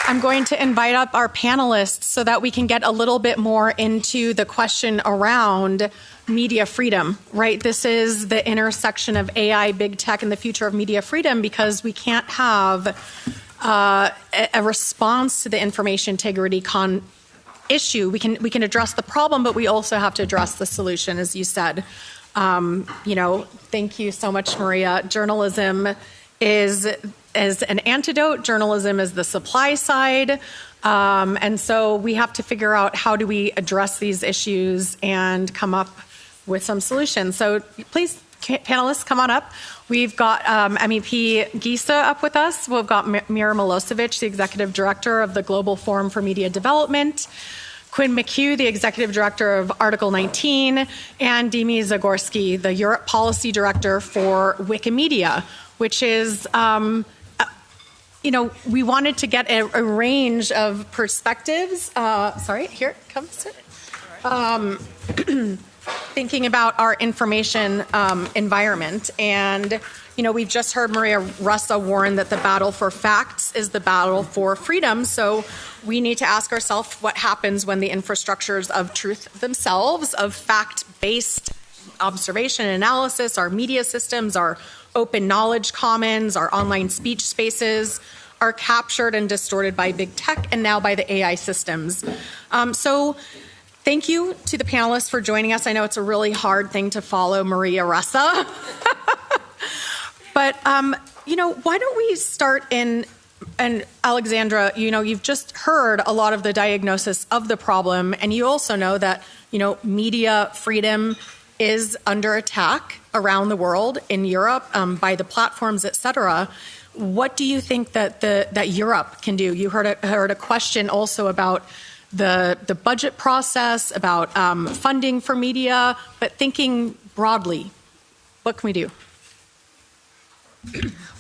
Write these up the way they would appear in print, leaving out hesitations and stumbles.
I'm going to invite up our panelists so that we can get a little bit more into the question around media freedom, right? This is the intersection of AI, big tech, and the future of media freedom, because we can't have a response to the information integrity issue. We can address the problem, but we also have to address the solution, as you said. Thank you so much, Maria. Journalism is an antidote. Journalism is the supply side. And so we have to figure out how do we address these issues and come up with some solutions. So please, panelists, come on up. We've got MEP Geese up with us. We've got Mira Milosevic, the Executive Director of the Global Forum for Media Development, Quinn McKew, the Executive Director of Article 19, and Dimi Zagorski, the Europe Policy Director for Wikimedia, which is, we wanted to get a range of perspectives. Sorry, here it comes. Thinking about our information environment. And, we've just heard Maria Ressa warn that the battle for facts is the battle for freedom. So we need to ask ourselves what happens when the infrastructures of truth themselves, of fact-based observation and analysis, our media systems, our open knowledge commons, our online speech spaces, are captured and distorted by big tech and now by the AI systems. So thank you to the panelists for joining us. I know it's a really hard thing to follow Maria Ressa. But, why don't we start and Alexandra, you've just heard a lot of the diagnosis of the problem, and you also know that, media freedom is under attack around the world, in Europe, by the platforms, et cetera. What do you think that Europe can do? You heard a question also about the budget process, about funding for media, but thinking broadly, what can we do?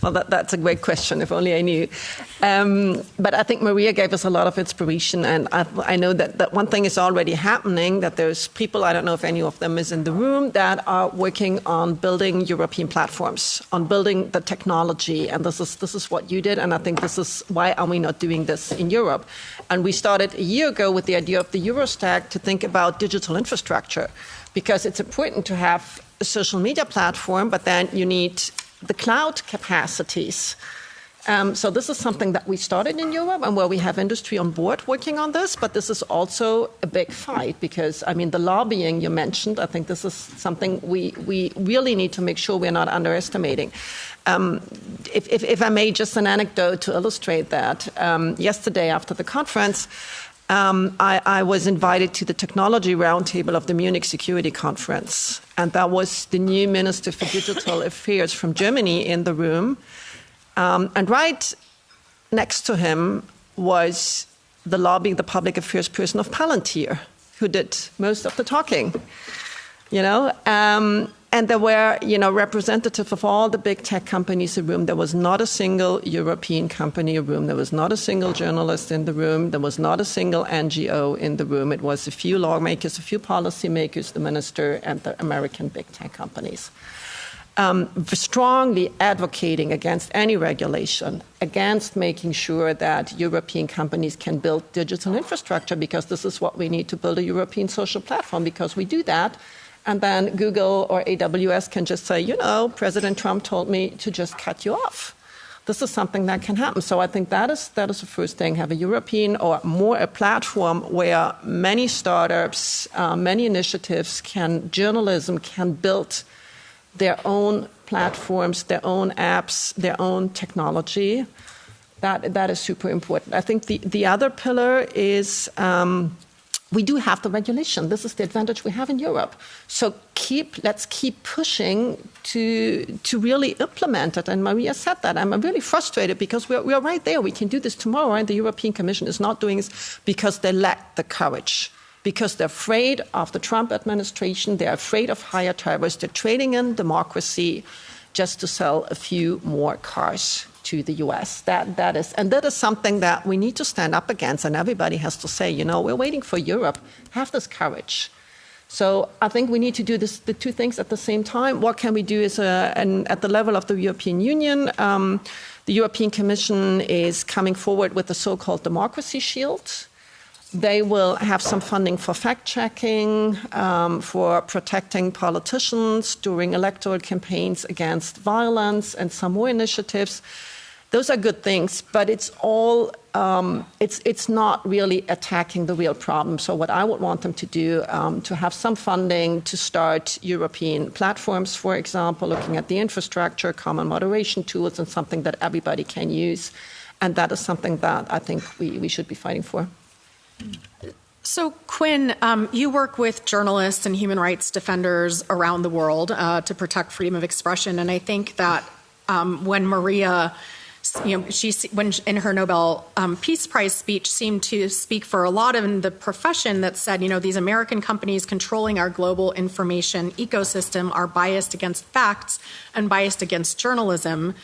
Well, that's a great question, if only I knew. But I think Maria gave us a lot of inspiration, and I know that one thing is already happening, that there's people, I don't know if any of them is in the room, that are working on building European platforms, on building the technology, and this is what you did, and I think this is why are we not doing this in Europe? And we started a year ago with the idea of the Eurostack to think about digital infrastructure, because it's important to have a social media platform, but then you need the cloud capacities. So this is something that we started in Europe and where we have industry on board working on this, but this is also a big fight because, the lobbying you mentioned, I think this is something we really need to make sure we're not underestimating. If I may, just an anecdote to illustrate that. Yesterday after the conference, I was invited to the technology roundtable of the Munich Security Conference, and that was the new Minister for Digital Affairs from Germany in the room. And right next to him was the public affairs person of Palantir, who did most of the talking. And there were, representatives of all the big tech companies in the room. There was not a single European company in the room. There was not a single journalist in the room. There was not a single NGO in the room. It was a few lawmakers, a few policymakers, the minister, and the American big tech companies. Strongly advocating against any regulation, against making sure that European companies can build digital infrastructure, because this is what we need to build a European social platform, because we do that. And then Google or AWS can just say, President Trump told me to just cut you off. This is something that can happen. So I think that is the first thing, have a European or more a platform where many startups, many initiatives journalism can build their own platforms, their own apps, their own technology. That is super important. I think the other pillar is we do have the regulation. This is the advantage we have in Europe. So let's keep pushing to really implement it. And Maria said that. I'm really frustrated because we are right there. We can do this tomorrow, and the European Commission is not doing this because they lack the courage, because they're afraid of the Trump administration. They're afraid of higher tariffs. They're trading in democracy just to sell a few more cars to the US. That is something that we need to stand up against, and everybody has to say, we're waiting for Europe. Have this courage. So I think we need to do the two things at the same time. What can we do at the level of the European Union? The European Commission is coming forward with the so-called Democracy Shield. They will have some funding for fact-checking, for protecting politicians during electoral campaigns against violence, and some more initiatives. Those are good things, but it's all it's not really attacking the real problem. So what I would want them to do, to have some funding to start European platforms, for example, looking at the infrastructure, common moderation tools, and something that everybody can use. And that is something that I think we should be fighting for. So, Quinn, you work with journalists and human rights defenders around the world to protect freedom of expression. And I think that when Maria, when in her Nobel Peace Prize speech, seemed to speak for a lot of the profession that said, these American companies controlling our global information ecosystem are biased against facts and biased against journalism.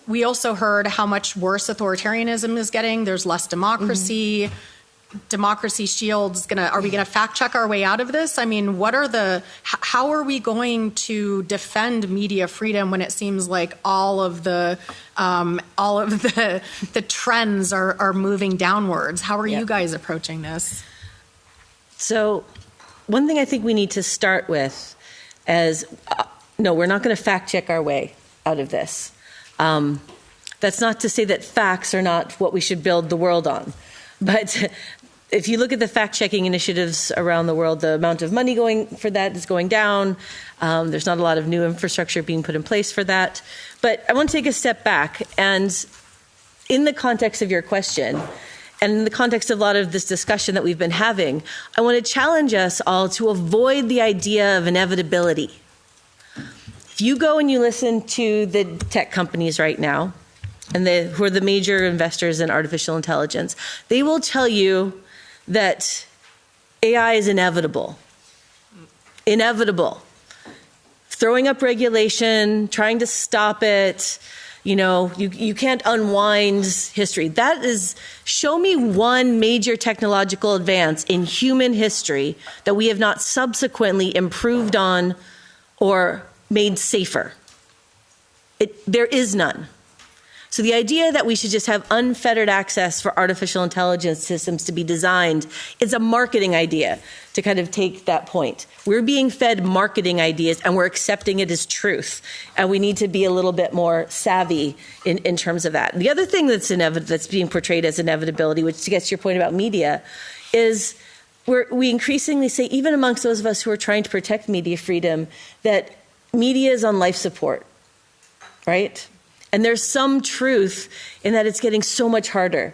We also heard how much worse authoritarianism is getting. There's less democracy. Mm-hmm. Democracy Shield's are we gonna fact check our way out of this? I mean, how are we going to defend media freedom when it seems like all of the trends are moving downwards? How are you guys approaching this? So, one thing I think we need to start with is, no, we're not going to fact check our way out of this. That's not to say that facts are not what we should build the world on, but if you look at the fact-checking initiatives around the world, the amount of money going for that is going down. There's not a lot of new infrastructure being put in place for that. But I want to take a step back, and in the context of your question, and in the context of a lot of this discussion that we've been having, I want to challenge us all to avoid the idea of inevitability. If you go and you listen to the tech companies right now, and who are the major investors in artificial intelligence, they will tell you that AI is inevitable. Inevitable. Throwing up regulation, trying to stop it, you can't unwind history. That is, show me one major technological advance in human history that we have not subsequently improved on or made safer. There is none. So the idea that we should just have unfettered access for artificial intelligence systems to be designed is a marketing idea, to kind of take that point. We're being fed marketing ideas and we're accepting it as truth. And we need to be a little bit more savvy in terms of that. The other thing that's being portrayed as inevitability, which gets to your point about media, is we increasingly say, even amongst those of us who are trying to protect media freedom, that media is on life support, right? And there's some truth in that it's getting so much harder.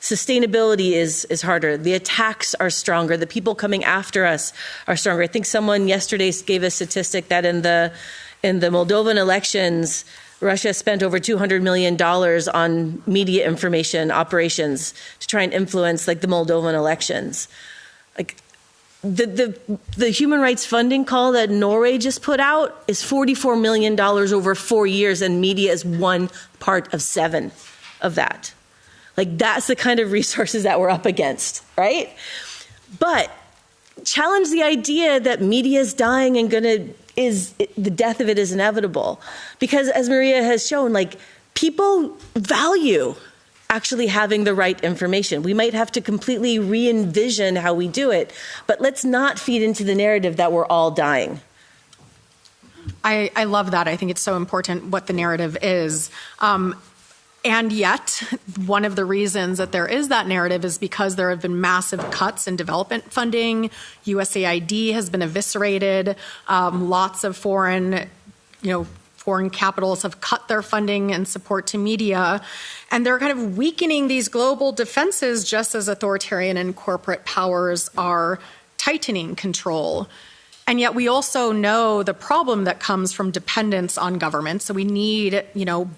Sustainability is harder. The attacks are stronger. The people coming after us are stronger. I think someone yesterday gave a statistic that in the Moldovan elections, Russia spent over $200 million on media information operations to try and influence the Moldovan elections. The human rights funding call that Norway just put out is $44 million over 4 years, and media is one part of 7 of that. That's the kind of resources that we're up against, right? But challenge the idea that media is dying and the death of it is inevitable. Because as Maria has shown, people value actually having the right information. We might have to completely re-envision how we do it, but let's not feed into the narrative that we're all dying. I love that. I think it's so important what the narrative is. And yet, one of the reasons that there is that narrative is because there have been massive cuts in development funding. USAID has been eviscerated. Lots of foreign capitals have cut their funding and support to media. And they're kind of weakening these global defenses just as authoritarian and corporate powers are tightening control. And yet we also know the problem that comes from dependence on government. So we need,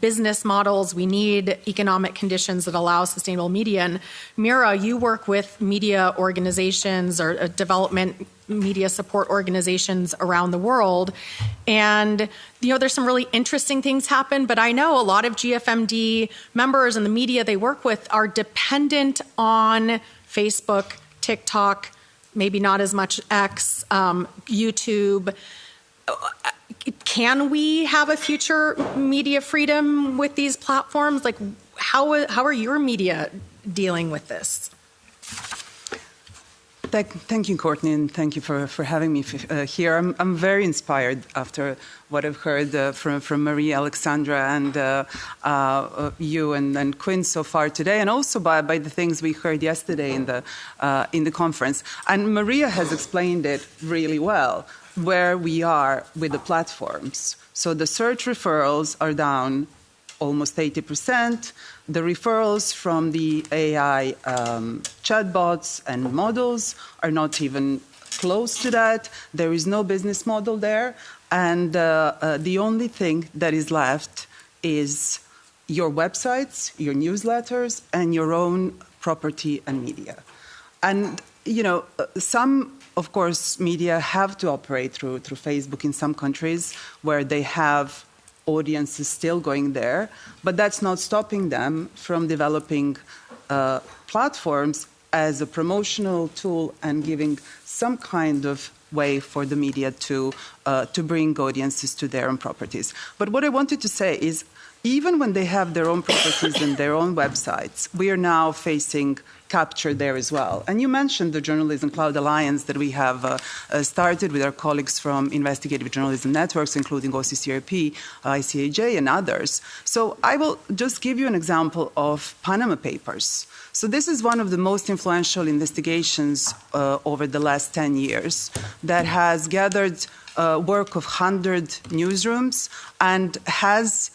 business models. We need economic conditions that allow sustainable media. And Mira, you work with media organizations or development media support organizations around the world. And, there's some really interesting things happen. But I know a lot of GFMD members and the media they work with are dependent on Facebook, TikTok, maybe not as much X, YouTube. can we have a future media freedom with these platforms? Like, how are your media dealing with this? Thank you, Courtney, and thank you for having me here. I'm very inspired after what I've heard from Maria, Alexandra, and you and Quinn so far today, and also by the things we heard yesterday in the conference. And Maria has explained it really well, where we are with the platforms. So the search referrals are down almost 80%. The referrals from the AI chatbots and models are not even close to that. There is no business model there. And the only thing that is left is your websites, your newsletters, and your own property and media. And, some, of course, media have to operate through Facebook in some countries where they have audiences still going there, but that's not stopping them from developing platforms as a promotional tool and giving some kind of way for the media to bring audiences to their own properties. But what I wanted to say is, even when they have their own properties and their own websites, we are now facing capture there as well. And you mentioned the Journalism Cloud Alliance that we have started with our colleagues from Investigative Journalism Networks, including OCCRP, ICAJ, and others. So I will just give you an example of Panama Papers. So this is one of the most influential investigations over the last 10 years that has gathered work of 100 newsrooms and has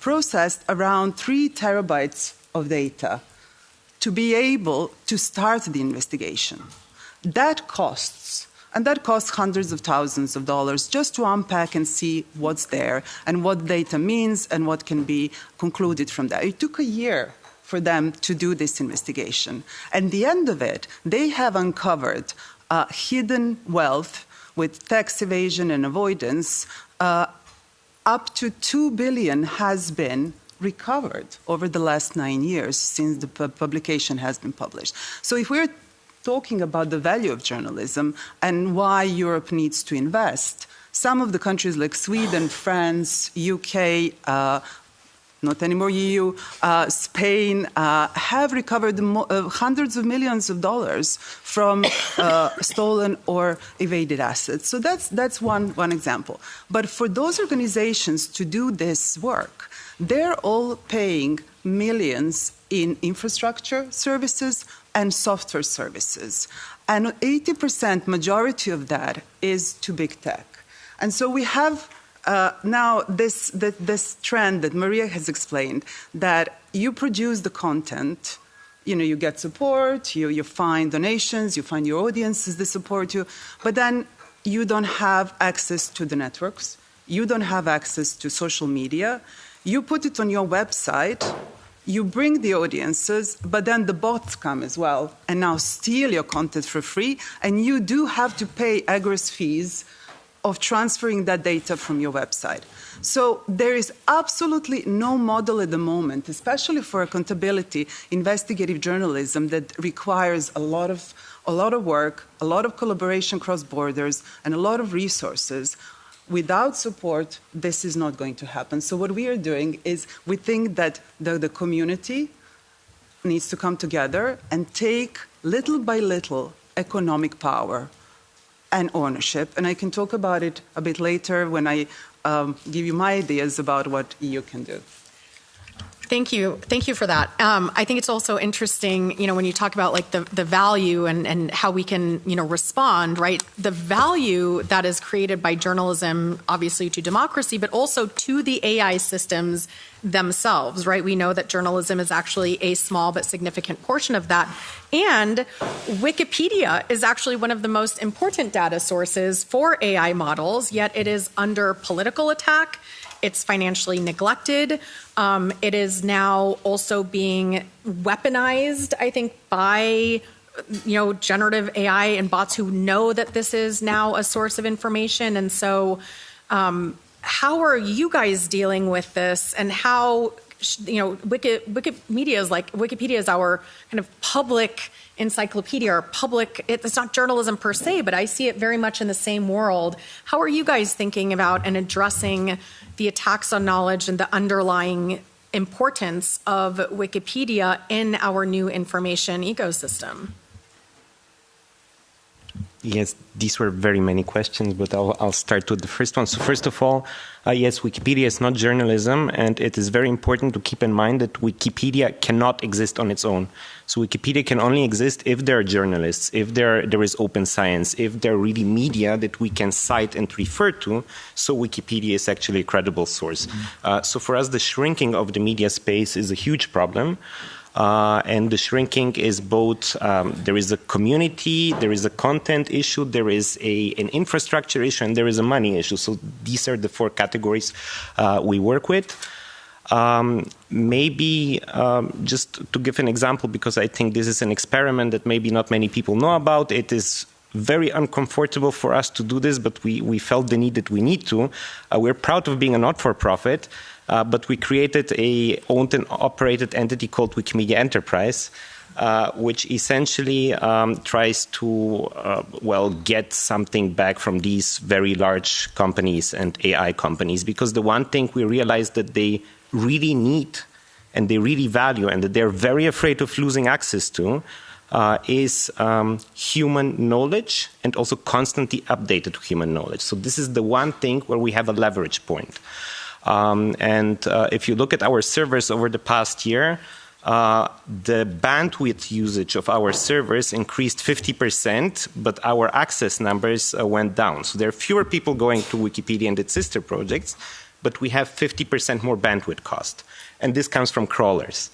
processed around 3 terabytes of data to be able to start the investigation. That costs, and that costs hundreds of thousands of dollars just to unpack and see what's there and what data means and what can be concluded from that. It took a year for them to do this investigation. At the end of it, they have uncovered hidden wealth with tax evasion and avoidance. Up to $2 billion has been recovered over the last 9 years since the publication has been published. So if we're talking about the value of journalism and why Europe needs to invest, some of the countries like Sweden, France, UK, not anymore EU, Spain, have recovered hundreds of millions of dollars from stolen or evaded assets. So that's one example. But for those organizations to do this work, they're all paying millions in infrastructure services and software services. And 80% majority of that is to big tech. And so we have now this trend that Maria has explained, that you produce the content, you get support, you find donations, you find your audiences that support you, but then you don't have access to the networks, you don't have access to social media, you put it on your website, you bring the audiences, but then the bots come as well and now steal your content for free, and you do have to pay egress fees of transferring that data from your website. So there is absolutely no model at the moment, especially for accountability, investigative journalism, that requires a lot of work, a lot of collaboration across borders, and a lot of resources. Without support, this is not going to happen. So what we are doing is we think that the community needs to come together and take little by little economic power and ownership. And I can talk about it a bit later when I give you my ideas about what EU can do. Thank you for that. I think it's also interesting, when you talk about like the value and how we can, respond, right? The value that is created by journalism, obviously to democracy, but also to the AI systems themselves, right? We know that journalism is actually a small but significant portion of that. And Wikipedia is actually one of the most important data sources for AI models, yet it is under political attack. It's financially neglected. It is now also being weaponized, I think, by generative AI and bots who know that this is now a source of information. And so how are you guys dealing with this, and how Wikipedia is our kind of public encyclopedia or public, it's not journalism per se, but I see it very much in the same world. How are you guys thinking about and addressing the attacks on knowledge and the underlying importance of Wikipedia in our new information ecosystem? Yes, these were very many questions, but I'll start with the first one. So first of all, yes, Wikipedia is not journalism, and it is very important to keep in mind that Wikipedia cannot exist on its own. So Wikipedia can only exist if there are journalists, if there is open science, if there are really media that we can cite and refer to, so Wikipedia is actually a credible source. So for us, the shrinking of the media space is a huge problem. And the shrinking is both, there is a community, there is a content issue, there is an infrastructure issue, and there is a money issue. So these are the four categories we work with. Maybe just to give an example, because I think this is an experiment that maybe not many people know about, it is very uncomfortable for us to do this, but we felt the need that we need to. We're proud of being a not-for-profit, but we created a owned and operated entity called Wikimedia Enterprise, which essentially tries to, get something back from these very large companies and AI companies. Because the one thing we realized that they really need and they really value and that they're very afraid of losing access to is human knowledge and also constantly updated human knowledge. So this is the one thing where we have a leverage point. If you look at our servers over the past year, the bandwidth usage of our servers increased 50%, but our access numbers went down. So there are fewer people going to Wikipedia and its sister projects, but we have 50% more bandwidth cost. And this comes from crawlers.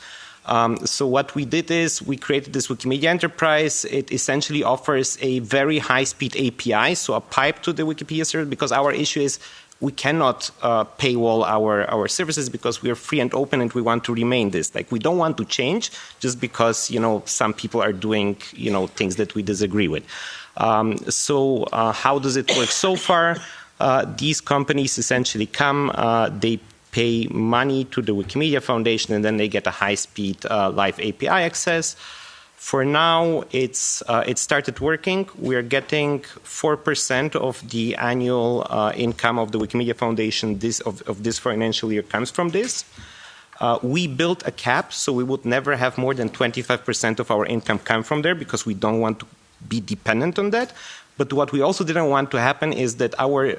So what we did is we created this Wikimedia Enterprise. It essentially offers a very high-speed API, so a pipe to the Wikipedia server, because our issue is we cannot paywall our services because we are free and open and we want to remain this. Like, we don't want to change just because, some people are doing, things that we disagree with. So how does it work so far? These companies essentially come, they pay money to the Wikimedia Foundation, and then they get a high-speed live API access. For now, it started working. We're getting 4% of the annual income of the Wikimedia Foundation of this financial year comes from this. We built a cap, so we would never have more than 25% of our income come from there because we don't want to be dependent on that. But what we also didn't want to happen is that our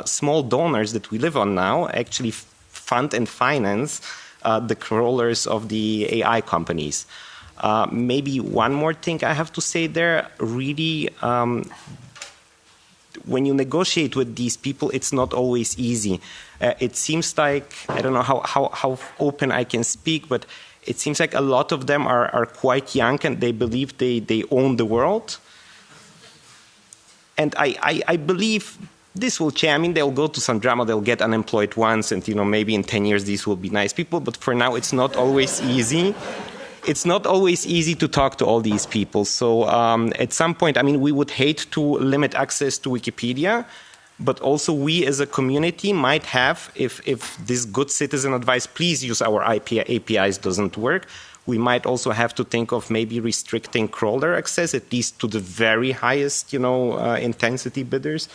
small donors that we live on now actually fund and finance the crawlers of the AI companies. Maybe one more thing I have to say there, really, when you negotiate with these people, it's not always easy. It seems like, I don't know how open I can speak, but it seems like a lot of them are quite young and they believe they own the world. And I believe this will change. I mean, they'll go to some drama, they'll get unemployed once, and maybe in 10 years these will be nice people, but for now it's not always easy. It's not always easy to talk to all these people. So at some point, I mean, we would hate to limit access to Wikipedia, but also we as a community might have, if this good citizen advice, please use our APIs doesn't work, we might also have to think of maybe restricting crawler access, at least to the very highest, intensity bidders,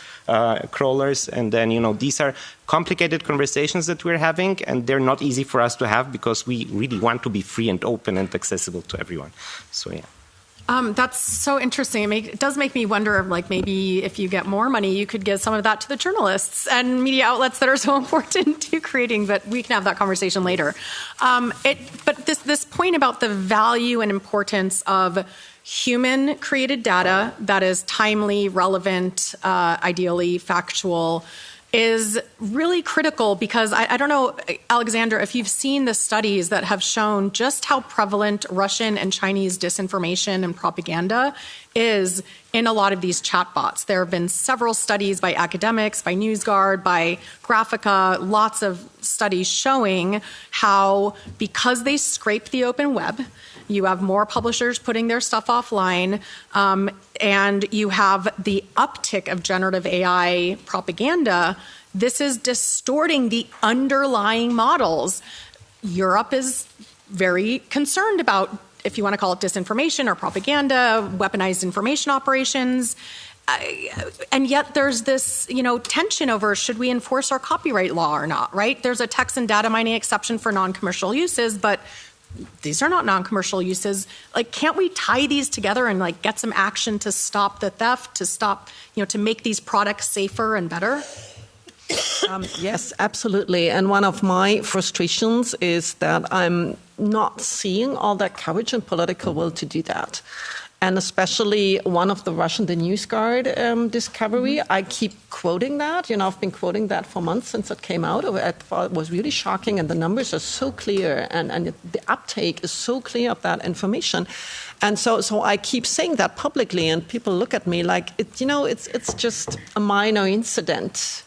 crawlers. And then, these are complicated conversations that we're having, and they're not easy for us to have because we really want to be free and open and accessible to everyone. So, yeah. That's so interesting. It does make me wonder, maybe if you get more money, you could give some of that to the journalists and media outlets that are so important to creating, but we can have that conversation later. But this point about the value and importance of human-created data that is timely, relevant, ideally factual, is really critical because I don't know, Alexandra, if you've seen the studies that have shown just how prevalent Russian and Chinese disinformation and propaganda is in a lot of these chatbots. There have been several studies by academics, by NewsGuard, by Graphica, lots of studies showing how, because they scrape the open web, you have more publishers putting their stuff offline, and you have the uptick of generative AI propaganda. This is distorting the underlying models. Europe is very concerned about, if you want to call it disinformation or propaganda, weaponized information operations. And yet there's this, tension over should we enforce our copyright law or not, right? There's a text and data mining exception for non-commercial uses, but these are not non-commercial uses. Like, can't we tie these together and get some action to stop the theft, to stop, to make these products safer and better? Yes, absolutely. And one of my frustrations is that I'm not seeing all that courage and political will to do that. And especially one of the Russian, the NewsGuard discovery, I keep quoting that. I've been quoting that for months since it came out. I thought it was really shocking, and the numbers are so clear, and the uptake is so clear of that information. And so I keep saying that publicly, and people look at me like, it's just a minor incident.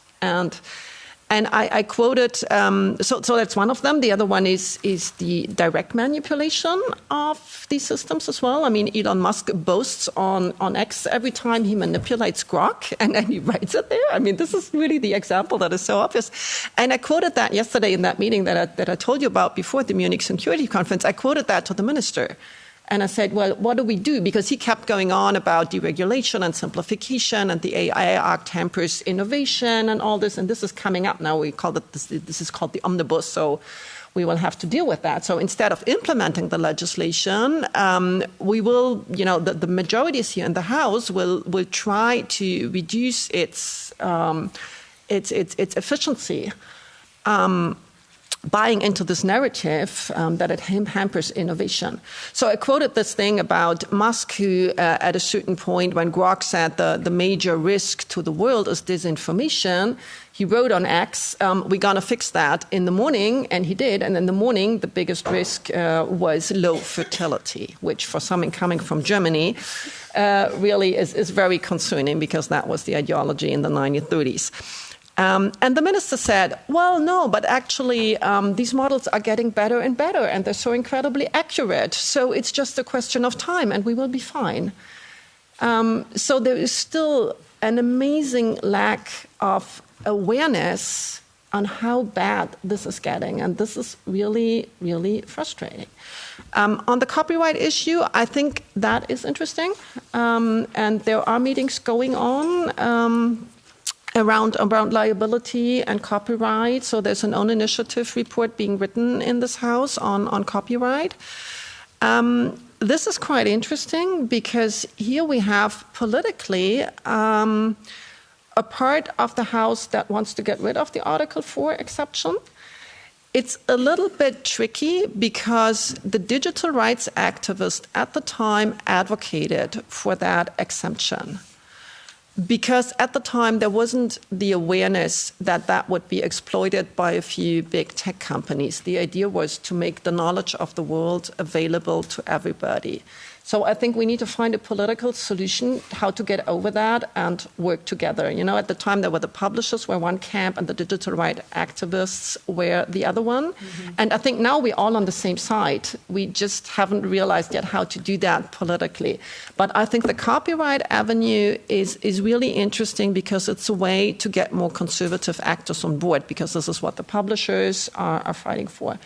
And I quoted, so that's one of them. The other one is the direct manipulation of these systems as well. I mean, Elon Musk boasts on X every time he manipulates Grok, and then he writes it there. I mean, this is really the example that is so obvious. And I quoted that yesterday in that meeting that I told you about before the Munich Security Conference. I quoted that to the minister. And I said, well, what do we do? Because he kept going on about deregulation and simplification, and the AI Act hampers innovation and all this. And this is coming up now. We call it this is called the omnibus. So we will have to deal with that. So instead of implementing the legislation, we will, the majorities here in the House will try to reduce its efficiency. Buying into this narrative that it hampers innovation. So I quoted this thing about Musk, who at a certain point when Grok said the major risk to the world is disinformation, he wrote on X, we're going to fix that in the morning, and he did. And in the morning, the biggest risk was low fertility, which for someone coming from Germany really is very concerning, because that was the ideology in the 1930s. And the minister said, well, no, but actually these models are getting better and better, and they're so incredibly accurate. So it's just a question of time, and we will be fine. So there is still an amazing lack of awareness on how bad this is getting, and this is really, really frustrating. On the copyright issue, I think that is interesting, and there are meetings going on around liability and copyright. So there's an own initiative report being written in this House on copyright. This is quite interesting, because here we have politically a part of the House that wants to get rid of the Article 4 exception. It's a little bit tricky, because the digital rights activists at the time advocated for that exemption. Because at the time, there wasn't the awareness that would be exploited by a few big tech companies. The idea was to make the knowledge of the world available to everybody. So I think we need to find a political solution how to get over that and work together. At the time, there were the publishers were one camp and the digital rights activists were the other one. Mm-hmm. And I think now we're all on the same side. We just haven't realized yet how to do that politically. But I think the copyright avenue is really interesting, because it's a way to get more conservative actors on board, because this is what the publishers are fighting for.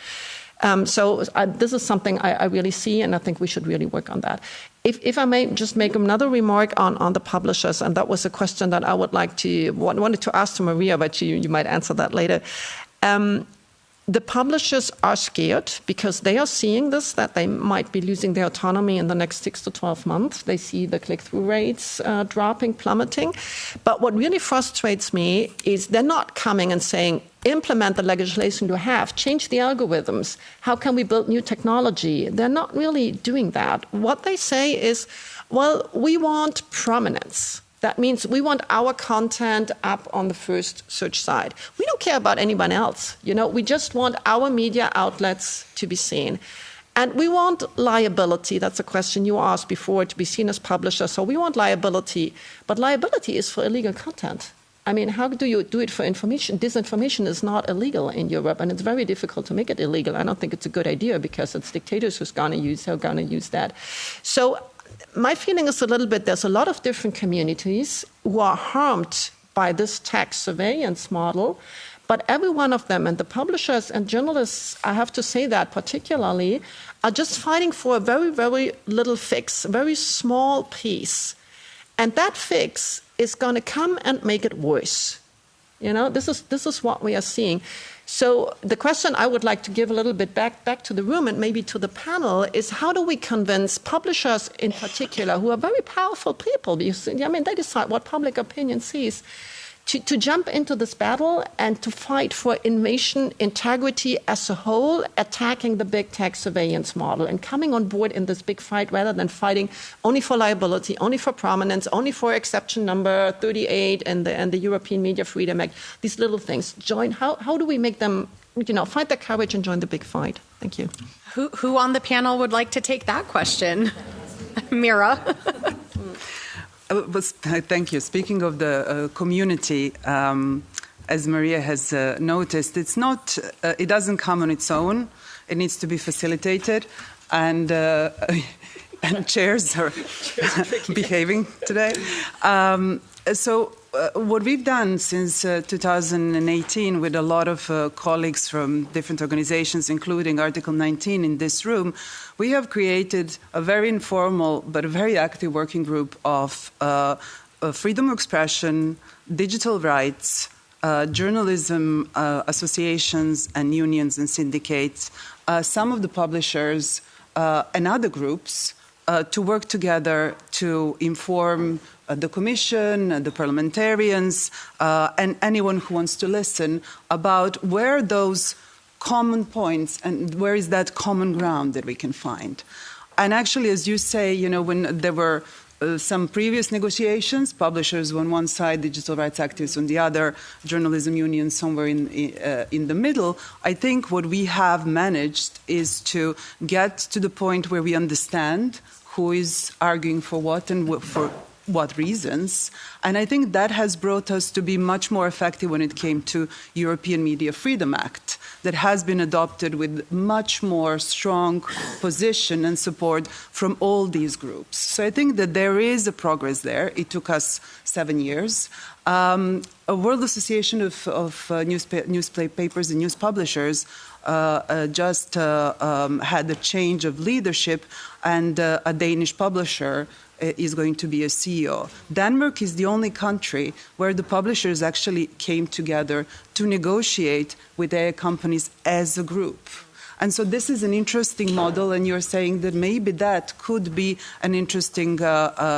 This is something I really see, and I think we should really work on that. If I may just make another remark on the publishers, and that was a question that I wanted to ask to Maria, but you might answer that later. The publishers are scared, because they are seeing this, that they might be losing their autonomy in the next 6 to 12 months. They see the click-through rates dropping, plummeting. But what really frustrates me is they're not coming and saying, implement the legislation you have, change the algorithms. How can we build new technology? They're not really doing that. What they say is, well, we want prominence. That means we want our content up on the first search side. We don't care about anyone else. We just want our media outlets to be seen. And we want liability. That's a question you asked before, to be seen as publishers. So we want liability. But liability is for illegal content. I mean, how do you do it for information? Disinformation is not illegal in Europe, and it's very difficult to make it illegal. I don't think it's a good idea, because it's dictators who are going to use that. So my feeling is a little bit, there's a lot of different communities who are harmed by this tax surveillance model, But every one of them, and the publishers and journalists, I have to say that particularly, are just fighting for a very, very little fix, a very small piece. And that fix is going to come and make it worse. This is what we are seeing. So the question I would like to give a little bit back to the room and maybe to the panel is, how do we convince publishers in particular, who are very powerful people, because, they decide what public opinion sees, to jump into this battle and to fight for innovation integrity as a whole, attacking the big tech surveillance model and coming on board in this big fight rather than fighting only for liability, only for prominence, only for exception number 38 and the European Media Freedom Act, these little things. How do we make them, find the courage and join the big fight? Thank you. Who on the panel would like to take that question? Mira. Thank you. Speaking of the community, as Maria has noticed, it doesn't come on its own. It needs to be facilitated, and chairs are behaving today. What we've done since 2018 with a lot of colleagues from different organizations, including Article 19 in this room, we have created a very informal but a very active working group of freedom of expression, digital rights, journalism associations and unions and syndicates, some of the publishers and other groups to work together to inform the Commission, the parliamentarians, and anyone who wants to listen about where those common points and where is that common ground that we can find. And actually, as you say, when there were some previous negotiations, publishers on one side, digital rights activists on the other, journalism unions somewhere in the middle, I think what we have managed is to get to the point where we understand who is arguing for what and for what reasons. And I think that has brought us to be much more effective when it came to European Media Freedom Act, that has been adopted with much more strong position and support from all these groups. So I think that there is a progress there. It took us 7 years. A World Association of newspapers and news publishers just had a change of leadership, and a Danish publisher is going to be a CEO. Denmark is the only country where the publishers actually came together to negotiate with their companies as a group. And so this is an interesting model, and you're saying that maybe that could be an interesting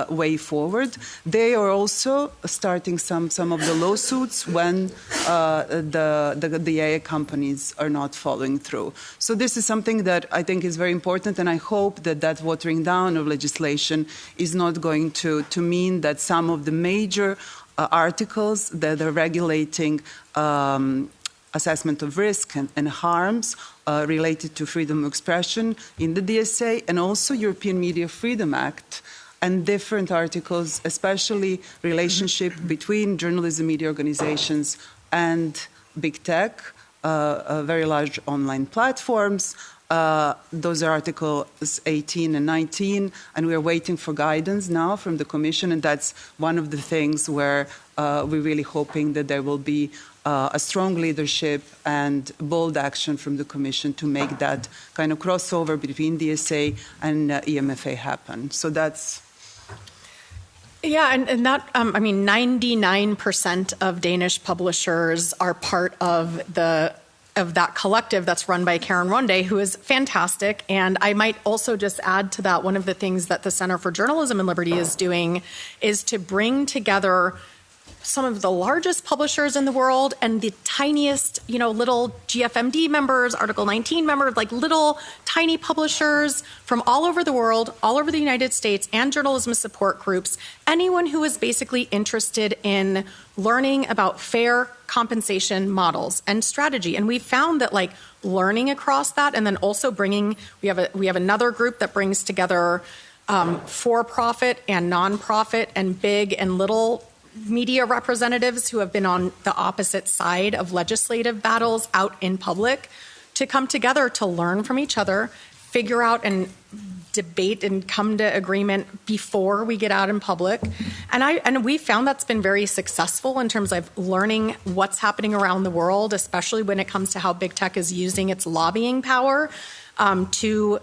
way forward. They are also starting some of the lawsuits when the AI companies are not following through. So this is something that I think is very important, and I hope that watering down of legislation is not going to mean that some of the major articles that are regulating assessment of risk and harms related to freedom of expression in the DSA, and also European Media Freedom Act, and different articles, especially relationship between journalism media organizations and big tech, very large online platforms. Those are Articles 18 and 19, and we are waiting for guidance now from the Commission, and that's one of the things where we're really hoping that there will be a strong leadership and bold action from the Commission to make that kind of crossover between DSA and EMFA happen. So that's... Yeah, and that, 99% of Danish publishers are part of that collective that's run by Karen Ronde, who is fantastic. And I might also just add to that, one of the things that the Center for Journalism and Liberty is doing is to bring together some of the largest publishers in the world and the tiniest, little GFMD members, Article 19 members, like little tiny publishers from all over the world, all over the United States, and journalism support groups, anyone who is basically interested in learning about fair compensation models and strategy. And we found that learning across that, and then also we have another group that brings together for-profit and non-profit and big and little media representatives who have been on the opposite side of legislative battles out in public to come together to learn from each other, figure out and debate and come to agreement before we get out in public. And we found that's been very successful in terms of learning what's happening around the world, especially when it comes to how big tech is using its lobbying power to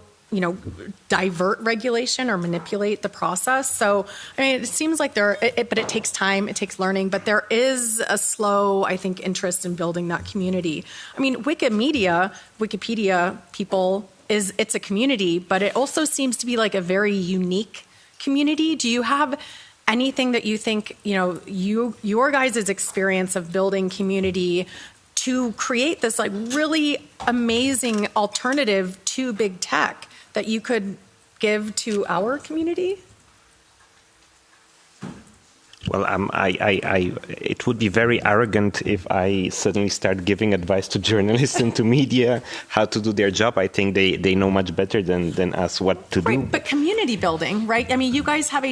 divert regulation or manipulate the process. So, I mean, it seems like but it takes time, it takes learning, but there is a slow, I think, interest in building that community. I mean, Wikipedia people, it's a community, but it also seems to be like a very unique community. Do you have anything that you think, your guys' experience of building community to create this like really amazing alternative to big tech that you could give to our community? Well, it would be very arrogant if I suddenly start giving advice to journalists and to media how to do their job. I think they know much better than us what to do. Right, but community building, right? I mean, you guys have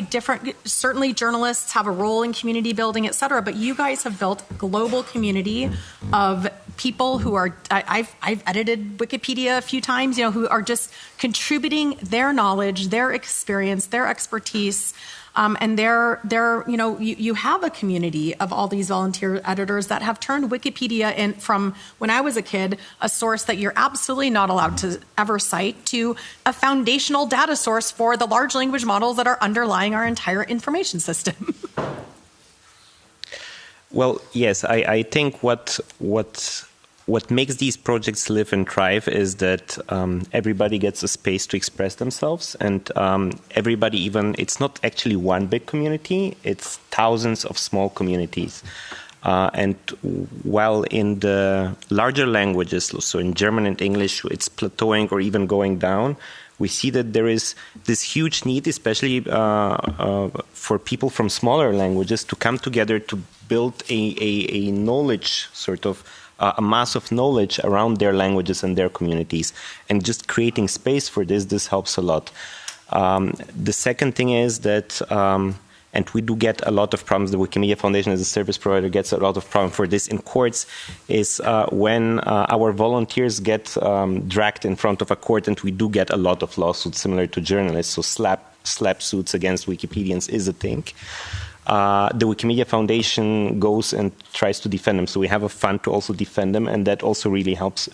certainly journalists have a role in community building, et cetera, but you guys have built a global community of people who are, I've edited Wikipedia a few times, who are just contributing their knowledge, their experience, their expertise. And you have a community of all these volunteer editors that have turned Wikipedia in from, when I was a kid, a source that you're absolutely not allowed to ever cite, to a foundational data source for the large language models that are underlying our entire information system. Well, yes, I think what makes these projects live and thrive is that everybody gets a space to express themselves, and everybody, even, it's not actually one big community, it's thousands of small communities. And while in the larger languages, so in German and English, it's plateauing or even going down, we see that there is this huge need, especially for people from smaller languages, to come together to build a knowledge, sort of a mass of knowledge around their languages and their communities. And just creating space for this helps a lot. The second thing is that, and we do get a lot of problems, the Wikimedia Foundation as a service provider gets a lot of problems for this in courts, is when our volunteers get dragged in front of a court, and we do get a lot of lawsuits similar to journalists, so slap suits against Wikipedians is a thing. The Wikimedia Foundation goes and tries to defend them. So we have a fund to also defend them, and that also really helps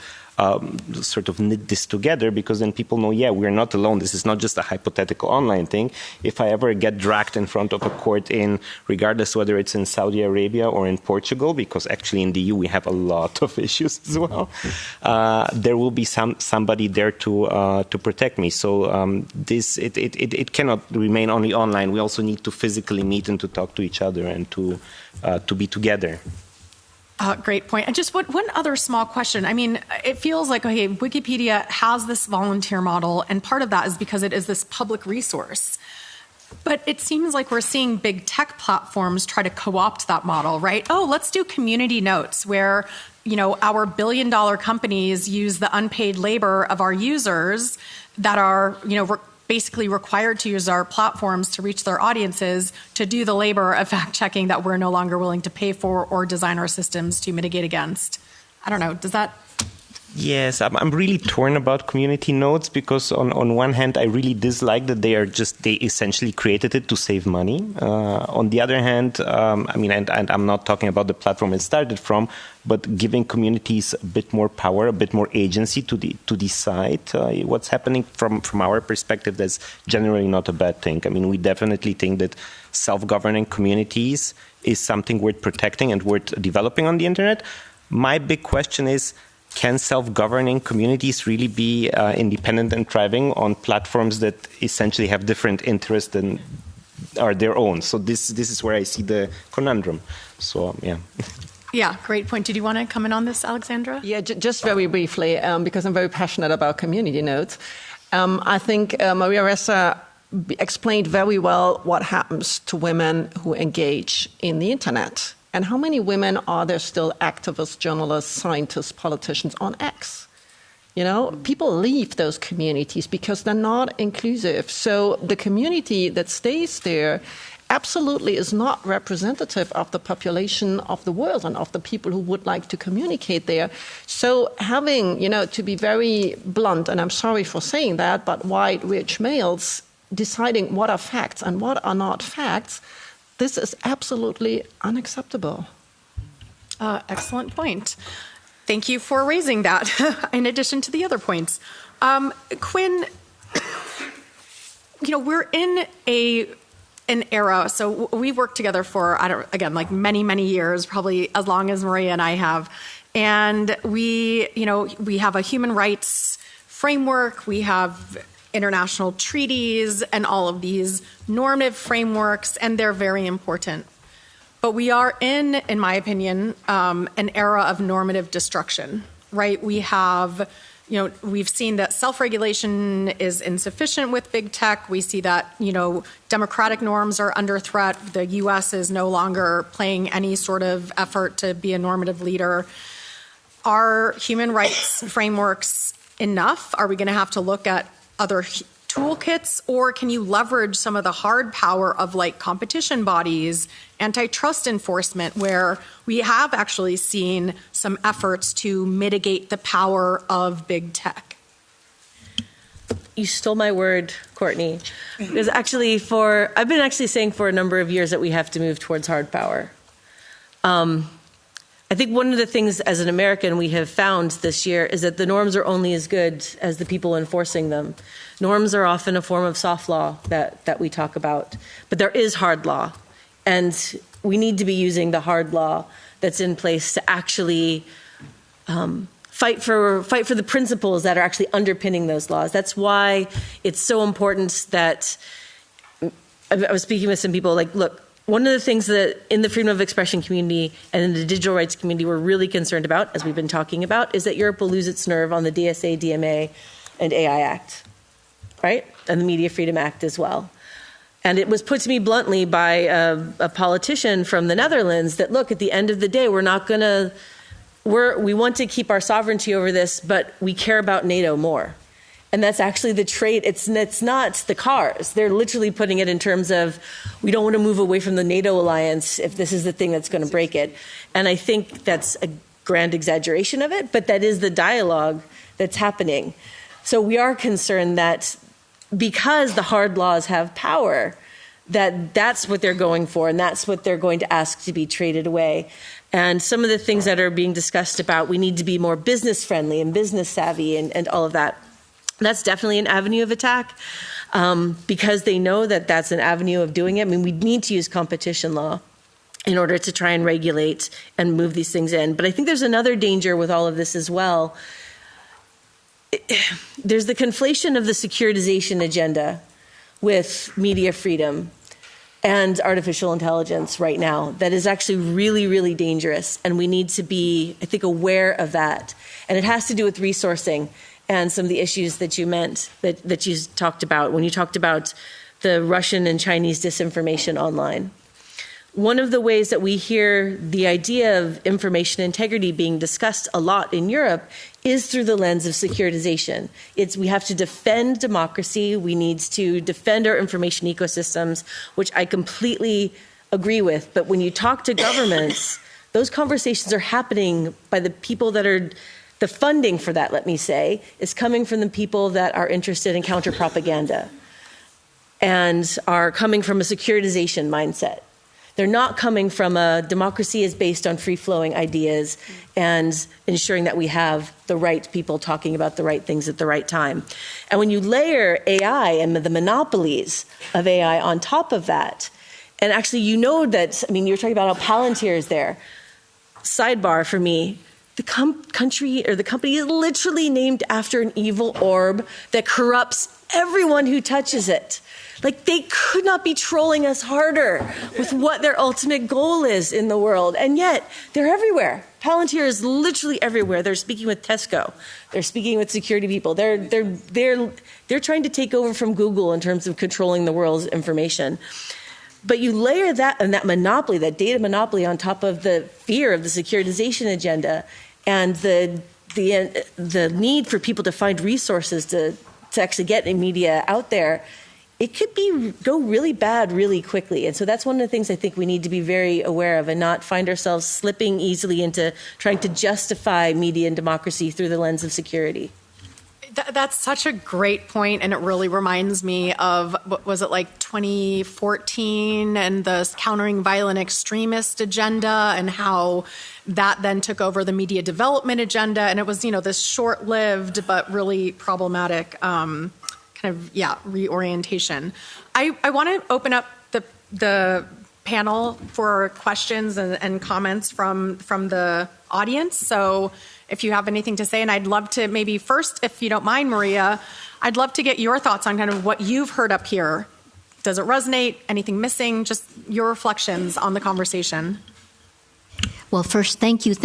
sort of knit this together, because then people know, yeah, we're not alone. This is not just a hypothetical online thing. If I ever get dragged in front of a court regardless whether it's in Saudi Arabia or in Portugal, because actually in the EU we have a lot of issues as well, there will be somebody there to protect me. So it cannot remain only online. We also need to physically meet and to talk to each other and to be together. Great point. And just one other small question. I mean, it feels like, okay, Wikipedia has this volunteer model, and part of that is because it is this public resource. But it seems like we're seeing big tech platforms try to co-opt that model, right? Oh, let's do community notes where, our billion-dollar companies use the unpaid labor of our users that are, basically required to use our platforms to reach their audiences to do the labor of fact-checking that we're no longer willing to pay for or design our systems to mitigate against. I don't know, does that... Yes, I'm really torn about community notes, because on one hand, I really dislike that they essentially created it to save money. On the other hand, and I'm not talking about the platform it started from, but giving communities a bit more power, a bit more agency to decide what's happening from our perspective. That's generally not a bad thing. I mean, we definitely think that self-governing communities is something worth protecting and worth developing on the internet. My big question is, can self-governing communities really be independent and thriving on platforms that essentially have different interests than are their own? So this is where I see the conundrum. So, yeah. Yeah, great point. Did you want to comment on this, Alexandra? Yeah, just very briefly, because I'm very passionate about community notes. I think Maria Ressa explained very well what happens to women who engage in the internet. And how many women are there still activists, journalists, scientists, politicians on X? People leave those communities because they're not inclusive. So the community that stays there absolutely is not representative of the population of the world and of the people who would like to communicate there. So having, to be very blunt, and I'm sorry for saying that, but white, rich males deciding what are facts and what are not facts, this is absolutely unacceptable. Excellent point. Thank you for raising that, in addition to the other points. Quinn, we're in an era, so we've worked together for, many, many years, probably as long as Maria and I have. And we have a human rights framework, we have international treaties and all of these normative frameworks, and they're very important. But we are in my opinion, an era of normative destruction, right? We have, we've seen that self-regulation is insufficient with big tech. We see that, democratic norms are under threat. The U.S. is no longer playing any sort of effort to be a normative leader. Are human rights frameworks enough? Are we going to have to look at other toolkits, or can you leverage some of the hard power of competition bodies, antitrust enforcement, where we have actually seen some efforts to mitigate the power of big tech? You stole my word, Courtney. Because I've been saying for a number of years that we have to move towards hard power. I think one of the things as an American we have found this year is that the norms are only as good as the people enforcing them. Norms are often a form of soft law that we talk about, but there is hard law, and we need to be using the hard law that's in place to actually fight for the principles that are actually underpinning those laws. That's why it's so important that I was speaking with some people look, one of the things that in the freedom of expression community and in the digital rights community we're really concerned about, as we've been talking about, is that Europe will lose its nerve on the DSA, DMA, and AI Act, right? And the Media Freedom Act as well. And it was put to me bluntly by a politician from the Netherlands that, look, at the end of the day, we want to keep our sovereignty over this, but we care about NATO more. And that's actually the trait. It's not the cars. They're literally putting it in terms of, we don't want to move away from the NATO alliance if this is the thing that's going to break it. And I think that's a grand exaggeration of it, but that is the dialogue that's happening. So we are concerned that because the hard laws have power, that's what they're going for, and that's what they're going to ask to be traded away. And some of the things that are being discussed about, we need to be more business friendly and business savvy and all of that. That's definitely an avenue of attack because they know that that's an avenue of doing it. I mean, we need to use competition law in order to try and regulate and move these things in. But I think there's another danger with all of this as well. There's the conflation of the securitization agenda with media freedom and artificial intelligence right now that is actually really, really dangerous. And we need to be, I think, aware of that. And it has to do with resourcing and some of the issues that that you talked about when you talked about the Russian and Chinese disinformation online. One of the ways that we hear the idea of information integrity being discussed a lot in Europe is through the lens of securitization. We have to defend democracy. We need to defend our information ecosystems, which I completely agree with. But when you talk to governments, those conversations are happening by the people that are the funding for that, let me say, is coming from the people that are interested in counter-propaganda and are coming from a securitization mindset. They're not coming from a democracy is based on free-flowing ideas and ensuring that we have the right people talking about the right things at the right time. And when you layer AI and the monopolies of AI on top of that, and actually you know that, I mean, you were talking about how Palantir is there. Sidebar for me, the company is literally named after an evil orb that corrupts everyone who touches it. Like, they could not be trolling us harder with what their ultimate goal is in the world. And yet, they're everywhere. Palantir is literally everywhere. They're speaking with Tesco. They're speaking with security people. They're trying to take over from Google in terms of controlling the world's information. But you layer that and that monopoly, that data monopoly, on top of the fear of the securitization agenda and the need for people to find resources to actually get media out there. it could go really bad really quickly. And so that's one of the things I think we need to be very aware of and not find ourselves slipping easily into trying to justify media and democracy through the lens of security. That's such a great point, and it really reminds me of, what was it, like 2014 and the countering violent extremist agenda and how that then took over the media development agenda. And it was, this short-lived but really problematic reorientation. I want to open up the panel for questions and comments from the audience. So if you have anything to say, and I'd love to maybe first, if you don't mind, Maria, I'd love to get your thoughts on kind of what you've heard up here. Does it resonate? Anything missing? Just your reflections on the conversation. Well, first, thank you for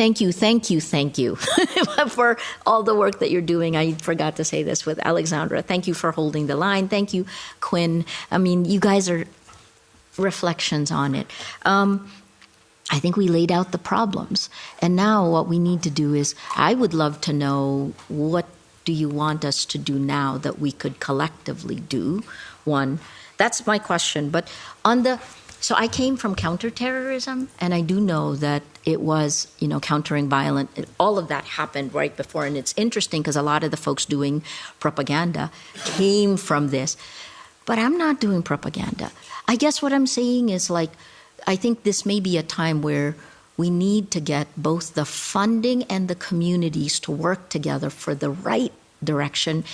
all the work that you're doing. I forgot to say this with Alexandra. Thank you for holding the line. Thank you, Quinn. I mean, you guys are reflections on it. I think we laid out the problems. And now what we need to do is, I would love to know, what do you want us to do now that we could collectively do? One, that's my question. But so I came from counterterrorism, and I do know that it was, countering violent, all of that happened right before. And it's interesting because a lot of the folks doing propaganda came from this. But I'm not doing propaganda. I guess what I'm saying is, I think this may be a time where we need to get both the funding and the communities to work together for the right direction.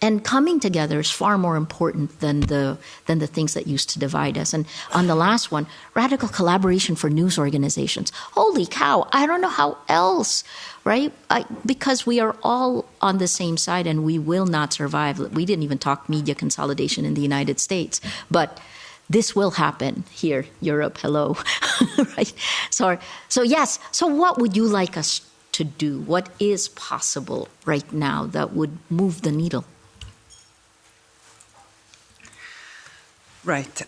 And coming together is far more important than the things that used to divide us. And on the last one, radical collaboration for news organizations. Holy cow, I don't know how else, right? Because we are all on the same side and we will not survive. We didn't even talk media consolidation in the United States. But this will happen here, Europe, hello, right? So yes, so what would you like us to do? What is possible right now that would move the needle? Right.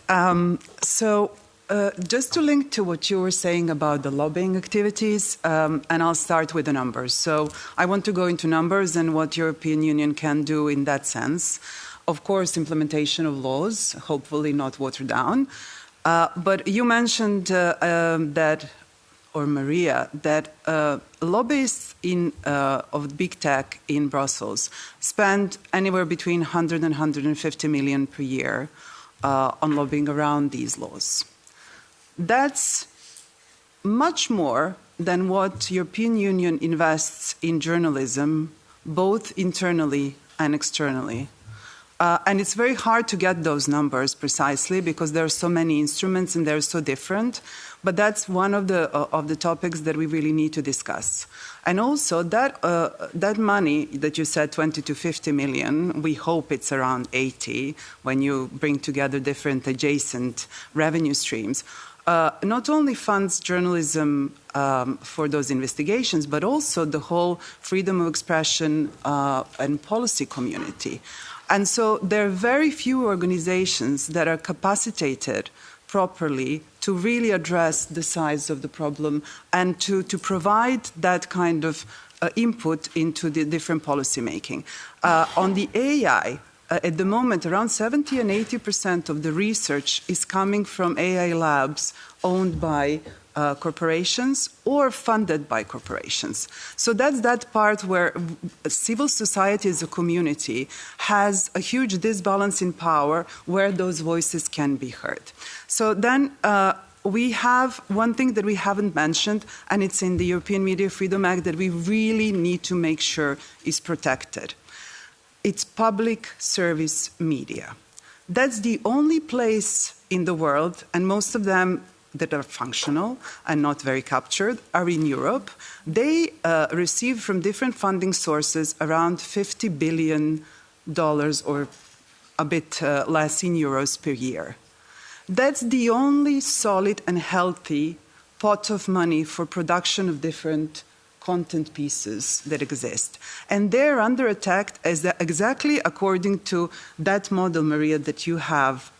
Just to link to what you were saying about the lobbying activities, and I'll start with the numbers. So I want to go into numbers and what European Union can do in that sense. Of course, implementation of laws, hopefully not watered down. But you mentioned that, or Maria, that lobbyists of big tech in Brussels spend anywhere between 100 and 150 million per year on lobbying around these laws. That's much more than what European Union invests in journalism, both internally and externally. And it's very hard to get those numbers precisely because there are so many instruments and they're so different. But that's one of the topics that we really need to discuss. And also that money that you said 20 to 50 million, we hope it's around 80 when you bring together different adjacent revenue streams. Not only funds journalism for those investigations, but also the whole freedom of expression and policy community. And so there are very few organizations that are capacitated properly to really address the size of the problem and to provide that kind of input into the different policy making. On the AI, at the moment, around 70 and 80% of the research is coming from AI labs owned by corporations or funded by corporations. So that's that part where civil society as a community has a huge disbalance in power where those voices can be heard. So then we have one thing that we haven't mentioned, and it's in the European Media Freedom Act that we really need to make sure is protected. It's public service media. That's the only place in the world, and most of them that are functional and not very captured are in Europe. They receive from different funding sources around $50 billion or a bit less in euros per year. That's the only solid and healthy pot of money for production of different content pieces that exist. And they're under attack exactly according to that model, Maria, that you have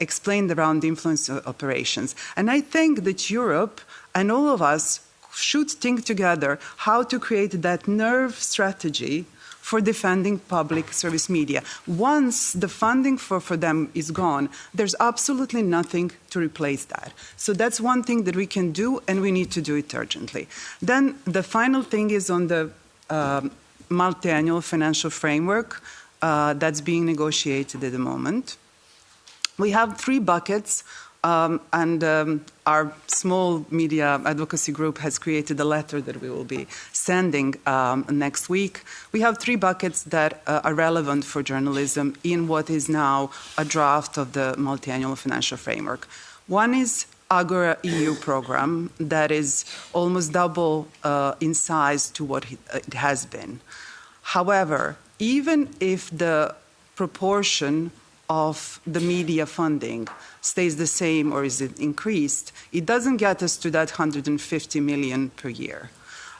explained around influence operations. And I think that Europe and all of us should think together how to create that nerve strategy for defending public service media. Once the funding for them is gone, there's absolutely nothing to replace that. So that's one thing that we can do, and we need to do it urgently. Then the final thing is on the multi-annual financial framework that's being negotiated at the moment. We have 3 buckets, and our small media advocacy group has created a letter that we will be sending next week. We have 3 buckets that are relevant for journalism in what is now a draft of the multi-annual financial framework. One is Agora EU program that is almost double in size to what it has been. However, even if the proportion of the media funding stays the same or is it increased, it doesn't get us to that 150 million per year.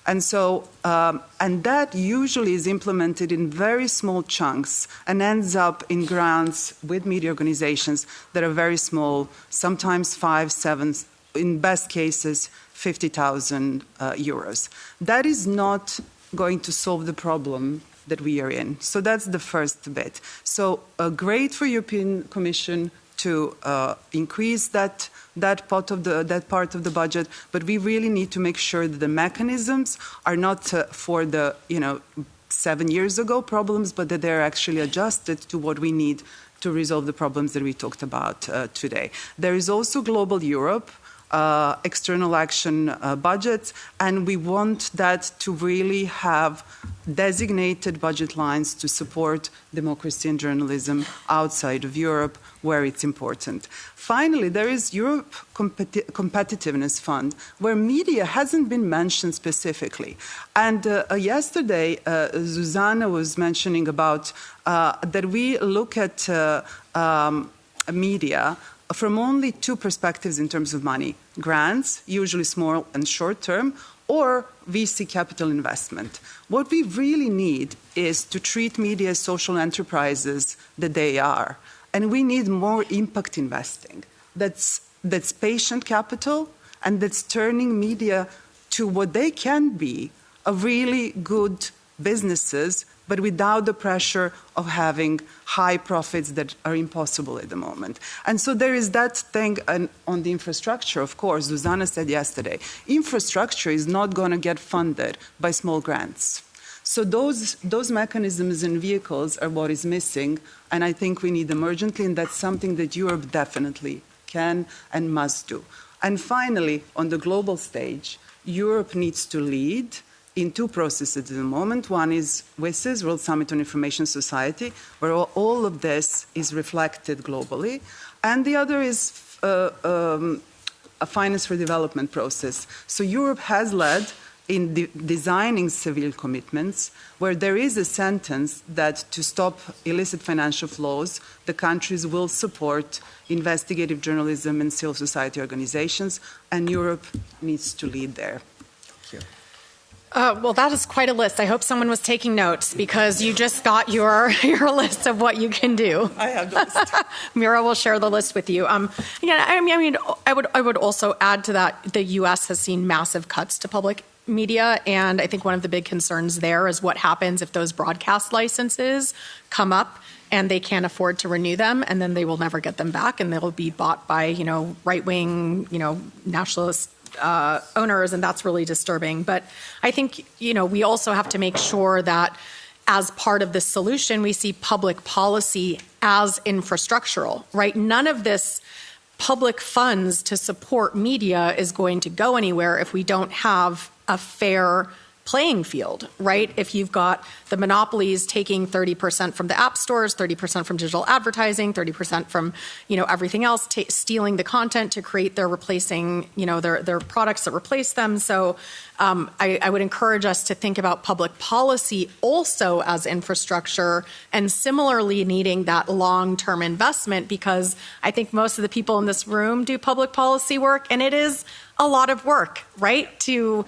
And so, and that usually is implemented in very small chunks and ends up in grants with media organizations that are very small, sometimes 5, 7, in best cases, 50,000 euros. That is not going to solve the problem that we are in. So that's the first bit. So great for European Commission to increase that part of the budget, but we really need to make sure that the mechanisms are not for the 7 years ago problems, but that they're actually adjusted to what we need to resolve the problems that we talked about today. There is also Global Europe, external action budgets, and we want that to really have designated budget lines to support democracy and journalism outside of Europe where it's important. Finally, there is Europe Competitiveness Fund, where media hasn't been mentioned specifically. And yesterday, Zuzana was mentioning about that we look at media from only 2 perspectives in terms of money: grants, usually small and short term, or VC capital investment. What we really need is to treat media as social enterprises that they are. And we need more impact investing. That's patient capital, and that's turning media to what they can be, a really good businesses, but without the pressure of having high profits that are impossible at the moment. And so there is that thing on the infrastructure, of course. Zuzana said yesterday, infrastructure is not going to get funded by small grants. So those mechanisms and vehicles are what is missing, and I think we need them urgently, and that's something that Europe definitely can and must do. And finally, on the global stage, Europe needs to lead in 2 processes at the moment. One is WSIS, World Summit on Information Society, where all of this is reflected globally. And the other is a finance for development process. So Europe has led in designing civil commitments, where there is a sentence that to stop illicit financial flows, the countries will support investigative journalism and civil society organizations, and Europe needs to lead there. Thank you. Well, that is quite a list. I hope someone was taking notes, because you just got your list of what you can do. I have the list. Mira will share the list with you. I would also add to that, the U.S. has seen massive cuts to public media, and I think one of the big concerns there is what happens if those broadcast licenses come up and they can't afford to renew them, and then they will never get them back, and they'll be bought by right-wing nationalist owners, and that's really disturbing. But I think, we also have to make sure that as part of this solution, we see public policy as infrastructural, right? None of this public funds to support media is going to go anywhere if we don't have a fair playing field, right? If you've got the monopolies taking 30% from the app stores, 30% from digital advertising, 30% from, everything else, stealing the content to create their replacing, their products that replace them. So I would encourage us to think about public policy also as infrastructure, and similarly needing that long-term investment, because I think most of the people in this room do public policy work, and it is a lot of work, right? To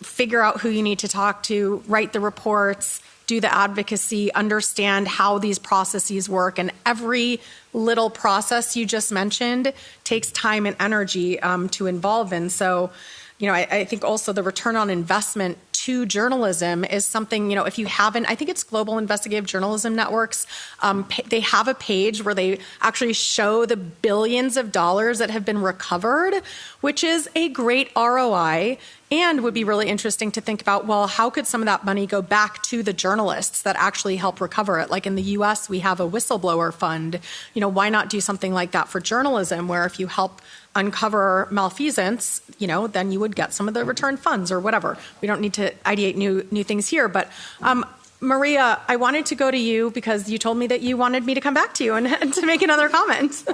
figure out who you need to talk to, write the reports, do the advocacy, understand how these processes work. And every little process you just mentioned takes time and energy to involve in. So, I think also the return on investment to journalism is something, if you haven't, I think it's Global Investigative Journalism Networks. They have a page where they actually show the billions of dollars that have been recovered, which is a great ROI. And would be really interesting to think about, well, how could some of that money go back to the journalists that actually help recover it? Like in the US, we have a whistleblower fund. Why not do something like that for journalism, where if you help uncover malfeasance, then you would get some of the return funds or whatever. We don't need to ideate new things here. But Maria, I wanted to go to you because you told me that you wanted me to come back to you and to make another comment.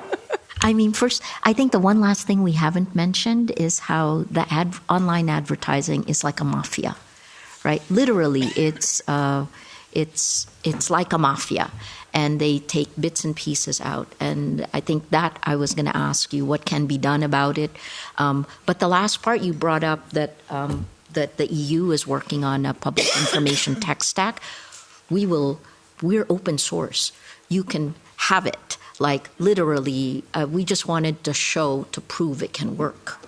First, I think the one last thing we haven't mentioned is how the online advertising is like a mafia, right? Literally, it's like a mafia, and they take bits and pieces out. And I think that I was going to ask you what can be done about it. But the last part you brought up that the EU is working on a public information tech stack. We're open source. You can have it. Like literally, we just wanted to prove it can work.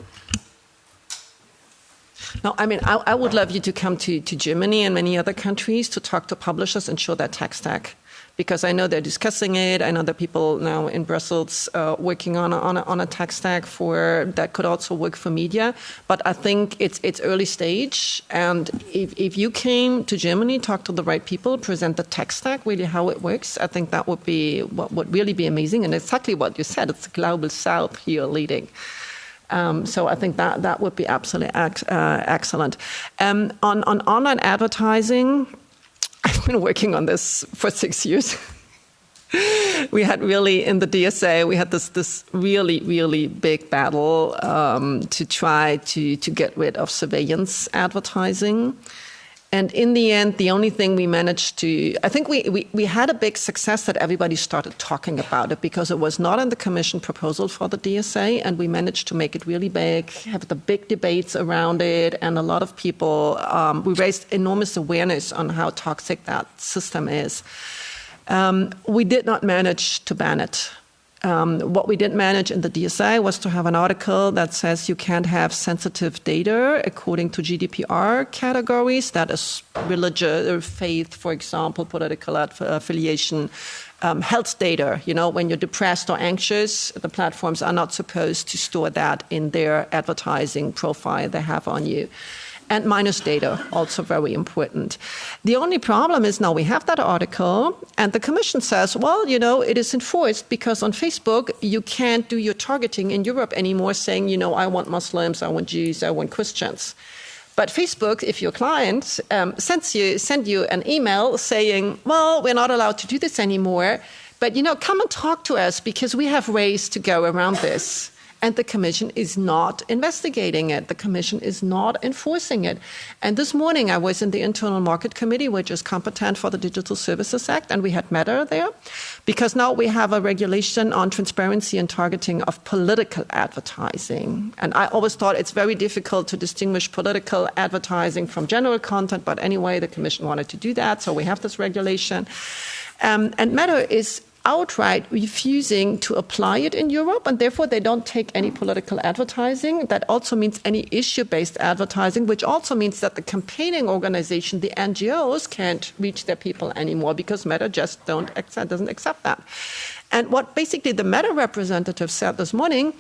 No, I would love you to come to Germany and many other countries to talk to publishers and show that tech stack. Because I know they're discussing it. I know that people now in Brussels working on a tech stack that could also work for media. But I think it's early stage. And if you came to Germany, talk to the right people, present the tech stack, really how it works, I think that would be what would really be amazing. And exactly what you said, it's the global south here leading. So I think that would be absolutely excellent. On online advertising, I've been working on this for 6 years. We had really, in the DSA, we had this really, really big battle to try to get rid of surveillance advertising. And in the end, the only thing we managed to, I think we had a big success that everybody started talking about it because it was not in the Commission proposal for the DSA, and we managed to make it really big, have the big debates around it, and a lot of people, we raised enormous awareness on how toxic that system is. We did not manage to ban it. What we did manage in the DSA was to have an article that says you can't have sensitive data according to GDPR categories. That is religion or faith, for example, political affiliation, health data. When you're depressed or anxious, the platforms are not supposed to store that in their advertising profile they have on you. And minus data, also very important. The only problem is now we have that article, and the Commission says, well, it is enforced because on Facebook, you can't do your targeting in Europe anymore saying, I want Muslims, I want Jews, I want Christians. But Facebook, if your client send you an email saying, well, we're not allowed to do this anymore, but, come and talk to us because we have ways to go around this. And the Commission is not investigating it. The Commission is not enforcing it. And this morning I was in the Internal Market Committee, which is competent for the Digital Services Act, and we had Mira there, because now we have a regulation on transparency and targeting of political advertising. And I always thought it's very difficult to distinguish political advertising from general content, but anyway, the Commission wanted to do that, so we have this regulation. And Mira is outright refusing to apply it in Europe, and therefore they don't take any political advertising. That also means any issue-based advertising, which also means that the campaigning organization, the NGOs, can't reach their people anymore because Mira just doesn't accept that. And what basically the Mira representative said this morning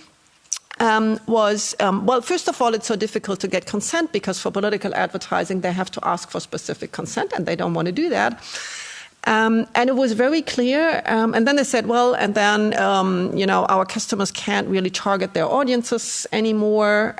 was, well, first of all, it's so difficult to get consent because for political advertising they have to ask for specific consent, and they don't want to do that. And it was very clear. And then they said, well, and then, our customers can't really target their audiences anymore.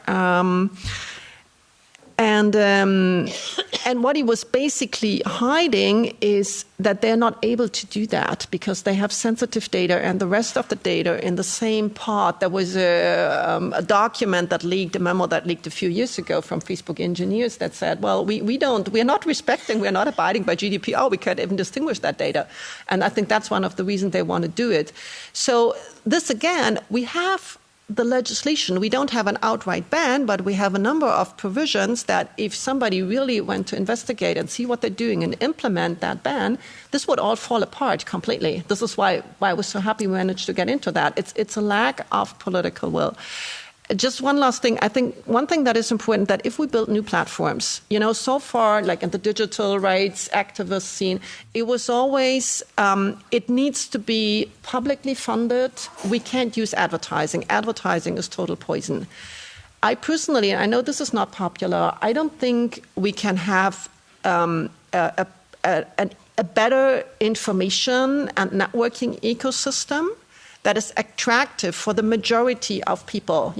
And what he was basically hiding is that they're not able to do that because they have sensitive data and the rest of the data in the same part. There was a document that leaked, a memo that leaked a few years ago from Facebook engineers that said, well, we're not abiding by GDPR. We can't even distinguish that data. And I think that's one of the reasons they want to do it. So this, again, we have the legislation. We don't have an outright ban, but we have a number of provisions that if somebody really went to investigate and see what they're doing and implement that ban, this would all fall apart completely. This is why I was so happy we managed to get into that. It's a lack of political will. Just one last thing. I think one thing that is important, that if we build new platforms, so far, like in the digital rights activist scene, it was always, it needs to be publicly funded. We can't use advertising. Advertising is total poison. I personally, and I know this is not popular, I don't think we can have a better information and networking ecosystem that is attractive for the majority of people.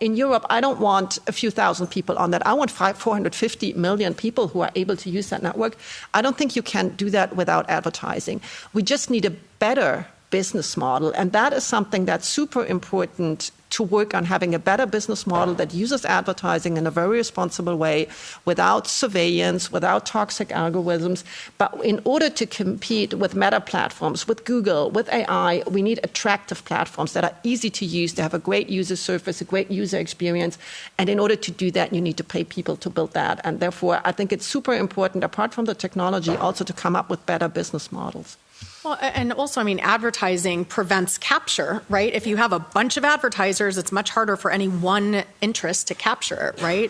In Europe, I don't want a few thousand people on that. I want 450 million people who are able to use that network. I don't think you can do that without advertising. We just need a better business model, and that is something that's super important to work on, having a better business model that uses advertising in a very responsible way, without surveillance, without toxic algorithms. But in order to compete with meta platforms, with Google, with AI, we need attractive platforms that are easy to use, to have a great user surface, a great user experience. And in order to do that, you need to pay people to build that. And therefore, I think it's super important, apart from the technology, also to come up with better business models. Well, and also, advertising prevents capture, right? If you have a bunch of advertisers, it's much harder for any one interest to capture, right?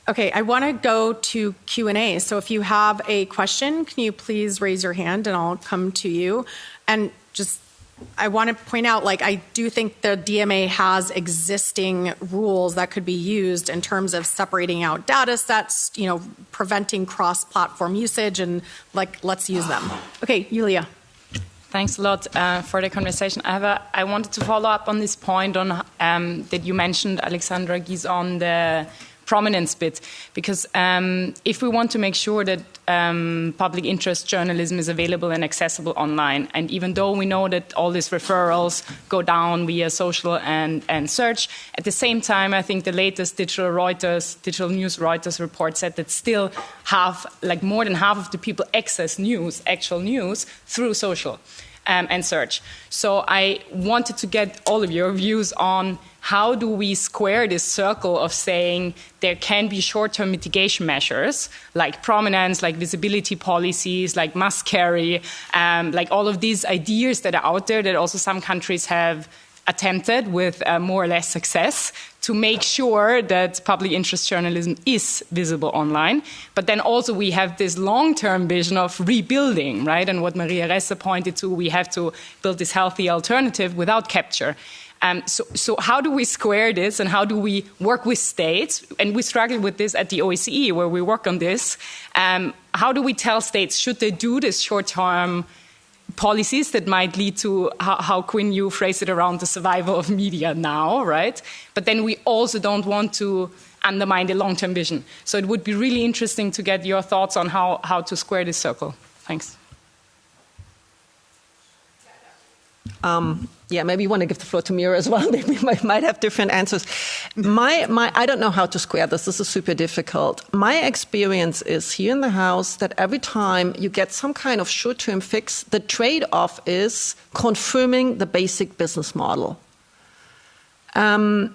Okay, I want to go to Q&A. So if you have a question, can you please raise your hand and I'll come to you. And I want to point out, I do think the DMA has existing rules that could be used in terms of separating out data sets, preventing cross-platform usage, and let's use them. Okay, Julia. Thanks a lot for the conversation. I wanted to follow up on this point on that you mentioned, Alexandra, Geese, on the prominence bit, because if we want to make sure that public interest journalism is available and accessible online, and even though we know that all these referrals go down via social and search, at the same time, I think the latest digital news Reuters report said that still more than half of the people access actual news through social and search. So I wanted to get all of your views on how do we square this circle of saying there can be short-term mitigation measures like prominence, like visibility policies, like must carry, like all of these ideas that are out there that also some countries have attempted with more or less success to make sure that public interest journalism is visible online. But then also we have this long-term vision of rebuilding, right? And what Maria Ressa pointed to, we have to build this healthy alternative without capture. So how do we square this, and how do we work with states? And we struggle with this at the OSCE, where we work on this. How do we tell states, should they do this short-term policies that might lead to, how Quinn, you phrase it, around the survival of media now, right? But then we also don't want to undermine the long-term vision. So it would be really interesting to get your thoughts on how to square this circle. Thanks. Maybe you want to give the floor to Mira as well. Maybe we might have different answers. I don't know how to square this. This is super difficult. My experience is here in the House that every time you get some kind of short-term fix, the trade-off is confirming the basic business model. And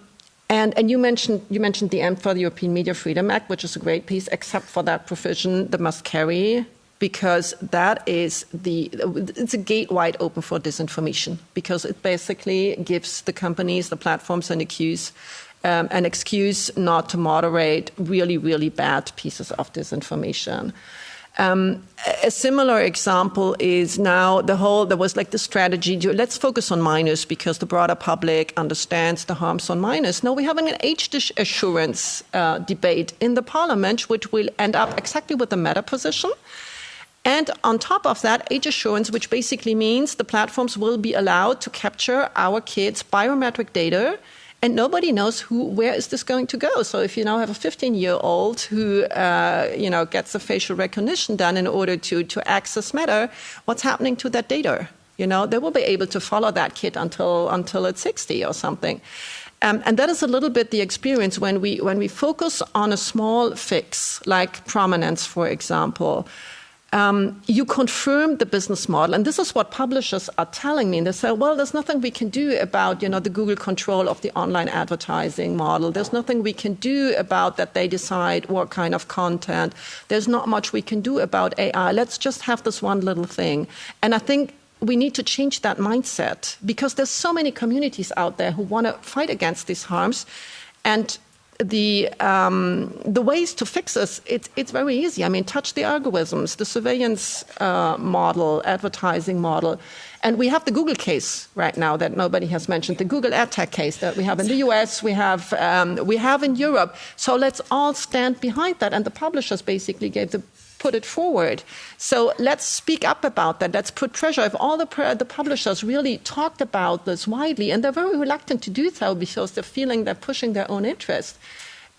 you mentioned the end for the European Media Freedom Act, which is a great piece, except for that provision, the must carry, because that is it's a gate wide open for disinformation, because it basically gives the companies, the platforms, an excuse not to moderate really, really bad pieces of disinformation. A similar example is now there was the strategy, let's focus on minors because the broader public understands the harms on minors. No, we're having an age assurance debate in the parliament, which will end up exactly with the meta position. And on top of that, age assurance, which basically means the platforms will be allowed to capture our kids' biometric data, and nobody knows where is this going to go. So if you now have a 15-year-old who gets a facial recognition done in order to access Meta, what's happening to that data? They will be able to follow that kid until it's 60 or something. And that is a little bit the experience when we focus on a small fix, like prominence, for example. You confirm the business model. And this is what publishers are telling me. They say, well, there's nothing we can do about, the Google control of the online advertising model. There's nothing we can do about that they decide what kind of content. There's not much we can do about AI. Let's just have this one little thing. And I think we need to change that mindset, because there's so many communities out there who want to fight against these harms. And the ways to fix this, it's very easy. I mean, touch the algorithms, the surveillance model, advertising model. And we have the Google case right now that nobody has mentioned, the Google ad tech case that we have in the US, we have in Europe. So let's all stand behind that. And the publishers basically put it forward. So let's speak up about that. Let's put pressure. If all the publishers really talked about this widely, and they're very reluctant to do so because they're feeling they're pushing their own interest.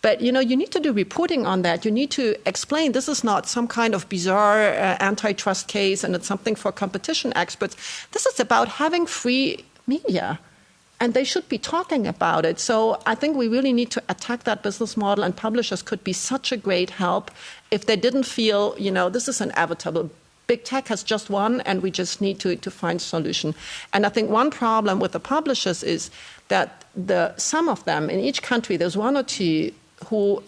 But, you need to do reporting on that. You need to explain this is not some kind of bizarre antitrust case and it's something for competition experts. This is about having free media. And they should be talking about it. So I think we really need to attack that business model, and publishers could be such a great help if they didn't feel, this is inevitable. Big tech has just won, and we just need to find a solution. And I think one problem with the publishers is that some of them, in each country, there's one or two who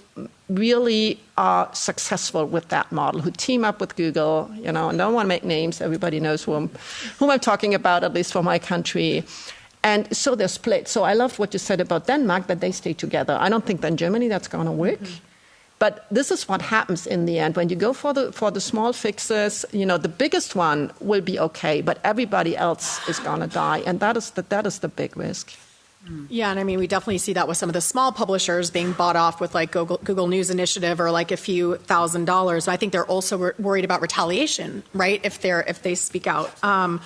really are successful with that model, who team up with Google, and I don't want to make names. Everybody knows whom I'm talking about, at least for my country. And so they're split. So I loved what you said about Denmark, that they stay together. I don't think that in Germany that's going to work. Mm-hmm. But this is what happens in the end. When you go for the small fixes, the biggest one will be okay, but everybody else is going to die. And that is the big risk. Yeah, and I mean, we definitely see that with some of the small publishers being bought off with like Google News Initiative or like a few $1,000s. I think they're also worried about retaliation, right? If they speak out. And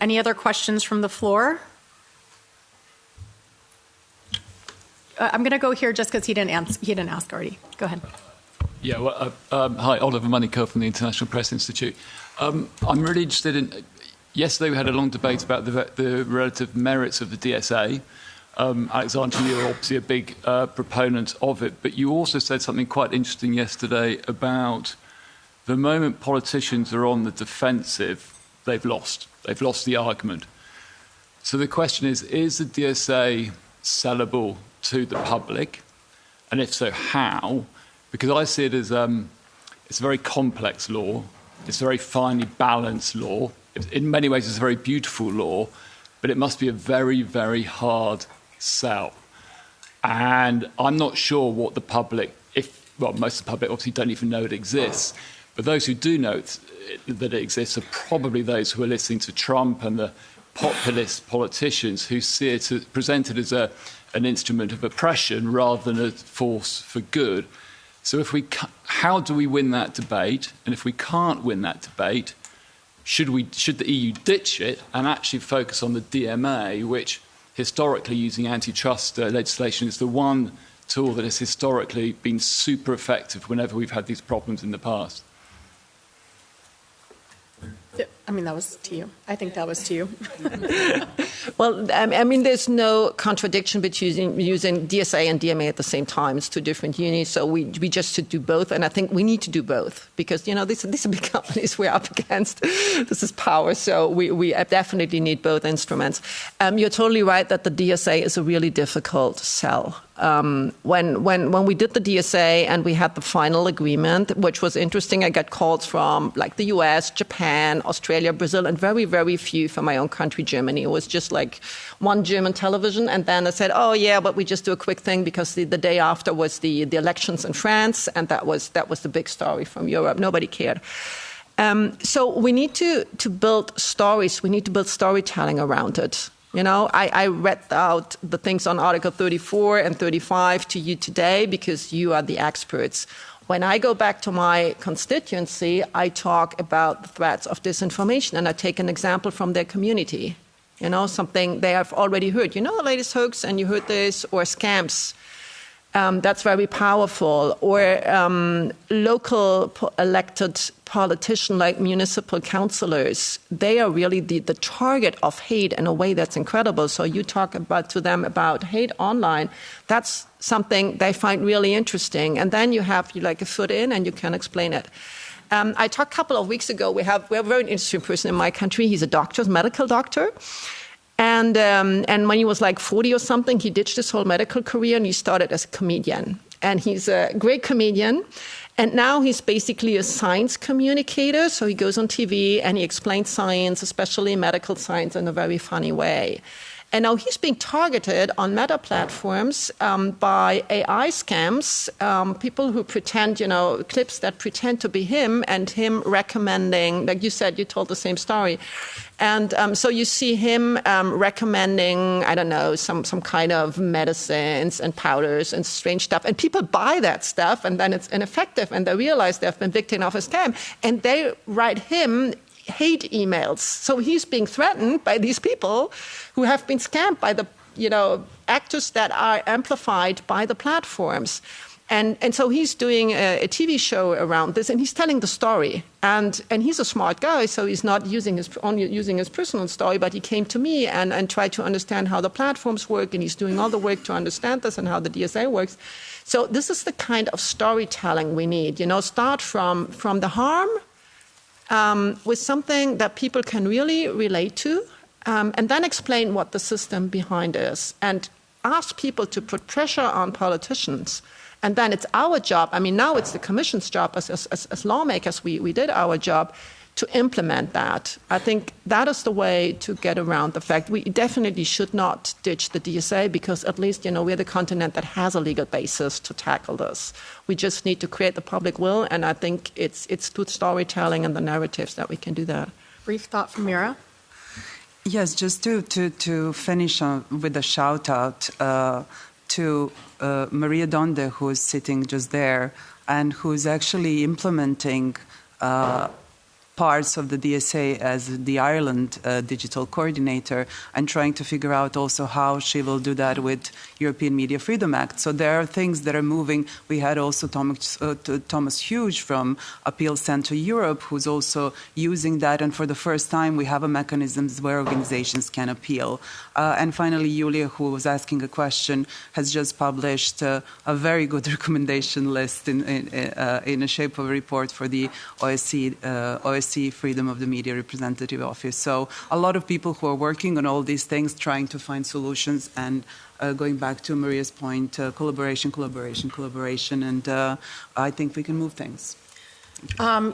any other questions from the floor? I'm going to go here just because he didn't ask already. Go ahead. Yeah. Well, hi, Oliver Moneyco from the International Press Institute. I'm really interested in. Yesterday we had a long debate about the relative merits of the DSA. Alexandra, you're obviously a big proponent of it, but you also said something quite interesting yesterday about the moment politicians are on the defensive, they've lost the argument. So the question is the DSA sellable to the public, and if so, how? Because I see it as it's a very complex law, it's a very finely balanced law. In many ways, it's a very beautiful law, but it must be a very, very hard sell. And I'm not sure what the public, most of the public obviously don't even know it exists, but those who do know that it exists are probably those who are listening to Trump and the populist politicians who see it presented as an instrument of oppression rather than a force for good. So how do we win that debate? And if we can't win that debate, should the EU ditch it and actually focus on the DMA, which historically, using antitrust legislation, is the one tool that has historically been super effective whenever we've had these problems in the past? I mean, that was to you. I think that was to you. Well, I mean, there's no contradiction between using DSA and DMA at the same time. It's two different units, so we just should do both. And I think we need to do both because, these are big companies we're up against. This is power, so we definitely need both instruments. You're totally right that the DSA is a really difficult sell. When we did the DSA and we had the final agreement, which was interesting, I got calls from like the US, Japan, Australia, Brazil, and very, very few from my own country, Germany. It was just like one German television. And then I said, oh, yeah, but we just do a quick thing because the day after was the elections in France. And that was the big story from Europe. Nobody cared. So we need to build stories. We need to build storytelling around it. I read out the things on Article 34 and 35 to you today because you are the experts. When I go back to my constituency, I talk about the threats of disinformation, and I take an example from their community. Something they have already heard. The latest hoax, and you heard this, or scams. That's very powerful. Or local elected politicians like municipal councillors, they are really the target of hate in a way that's incredible. So you talk to them about hate online. That's something they find really interesting. And then you have like a foot in and you can explain it. I talked a couple of weeks ago, we have a very interesting person in my country. He's a doctor, medical doctor. And when he was like 40 or something, he ditched his whole medical career and he started as a comedian. And he's a great comedian. And now he's basically a science communicator. So he goes on TV and he explains science, especially medical science, in a very funny way. And now he's being targeted on meta platforms by AI scams, people who pretend, clips that pretend to be him, and him recommending, like you said, you told the same story. And so you see him recommending, I don't know, some kind of medicines and powders and strange stuff. And people buy that stuff, and then it's ineffective, and they realize they've been victim of a scam. And they write him hate emails. So he's being threatened by these people who have been scammed by the, actors that are amplified by the platforms. And so he's doing a TV show around this, and he's telling the story. And he's a smart guy, so he's not only using his personal story, but he came to me and tried to understand how the platforms work, and he's doing all the work to understand this and how the DSA works. So this is the kind of storytelling we need. Start from the harm, with something that people can really relate to, and then explain what the system behind is, and ask people to put pressure on politicians. And then it's our job, now it's the Commission's job as lawmakers, we did our job to implement that. I think that is the way to get around the fact we definitely should not ditch the DSA, because at least, we're the continent that has a legal basis to tackle this. We just need to create the public will, and I think it's through storytelling and the narratives that we can do that. Brief thought from Mira? Yes, just to finish with a shout out to Maria Donde, who's sitting just there and who's actually implementing parts of the DSA as the Ireland digital coordinator, and trying to figure out also how she will do that with European Media Freedom Act. So there are things that are moving. We had also Thomas Hughes from Appeal Center Europe, who's also using that, and for the first time we have a mechanism where organizations can appeal. And finally, Julia, who was asking a question, has just published a very good recommendation list in a shape of a report for the OSCE Freedom of the Media Representative Office. So a lot of people who are working on all these things, trying to find solutions, and going back to Maria's point, collaboration, and I think we can move things.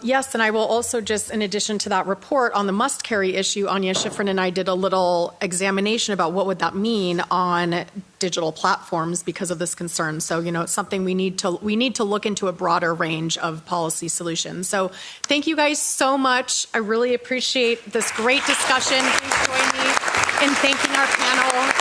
Yes, and I will also just, in addition to that report on the must-carry issue, Anya Schifrin and I did a little examination about what would that mean on digital platforms because of this concern. So, it's something we need to look into a broader range of policy solutions. So thank you guys so much. I really appreciate this great discussion. Please join me in thanking our panel.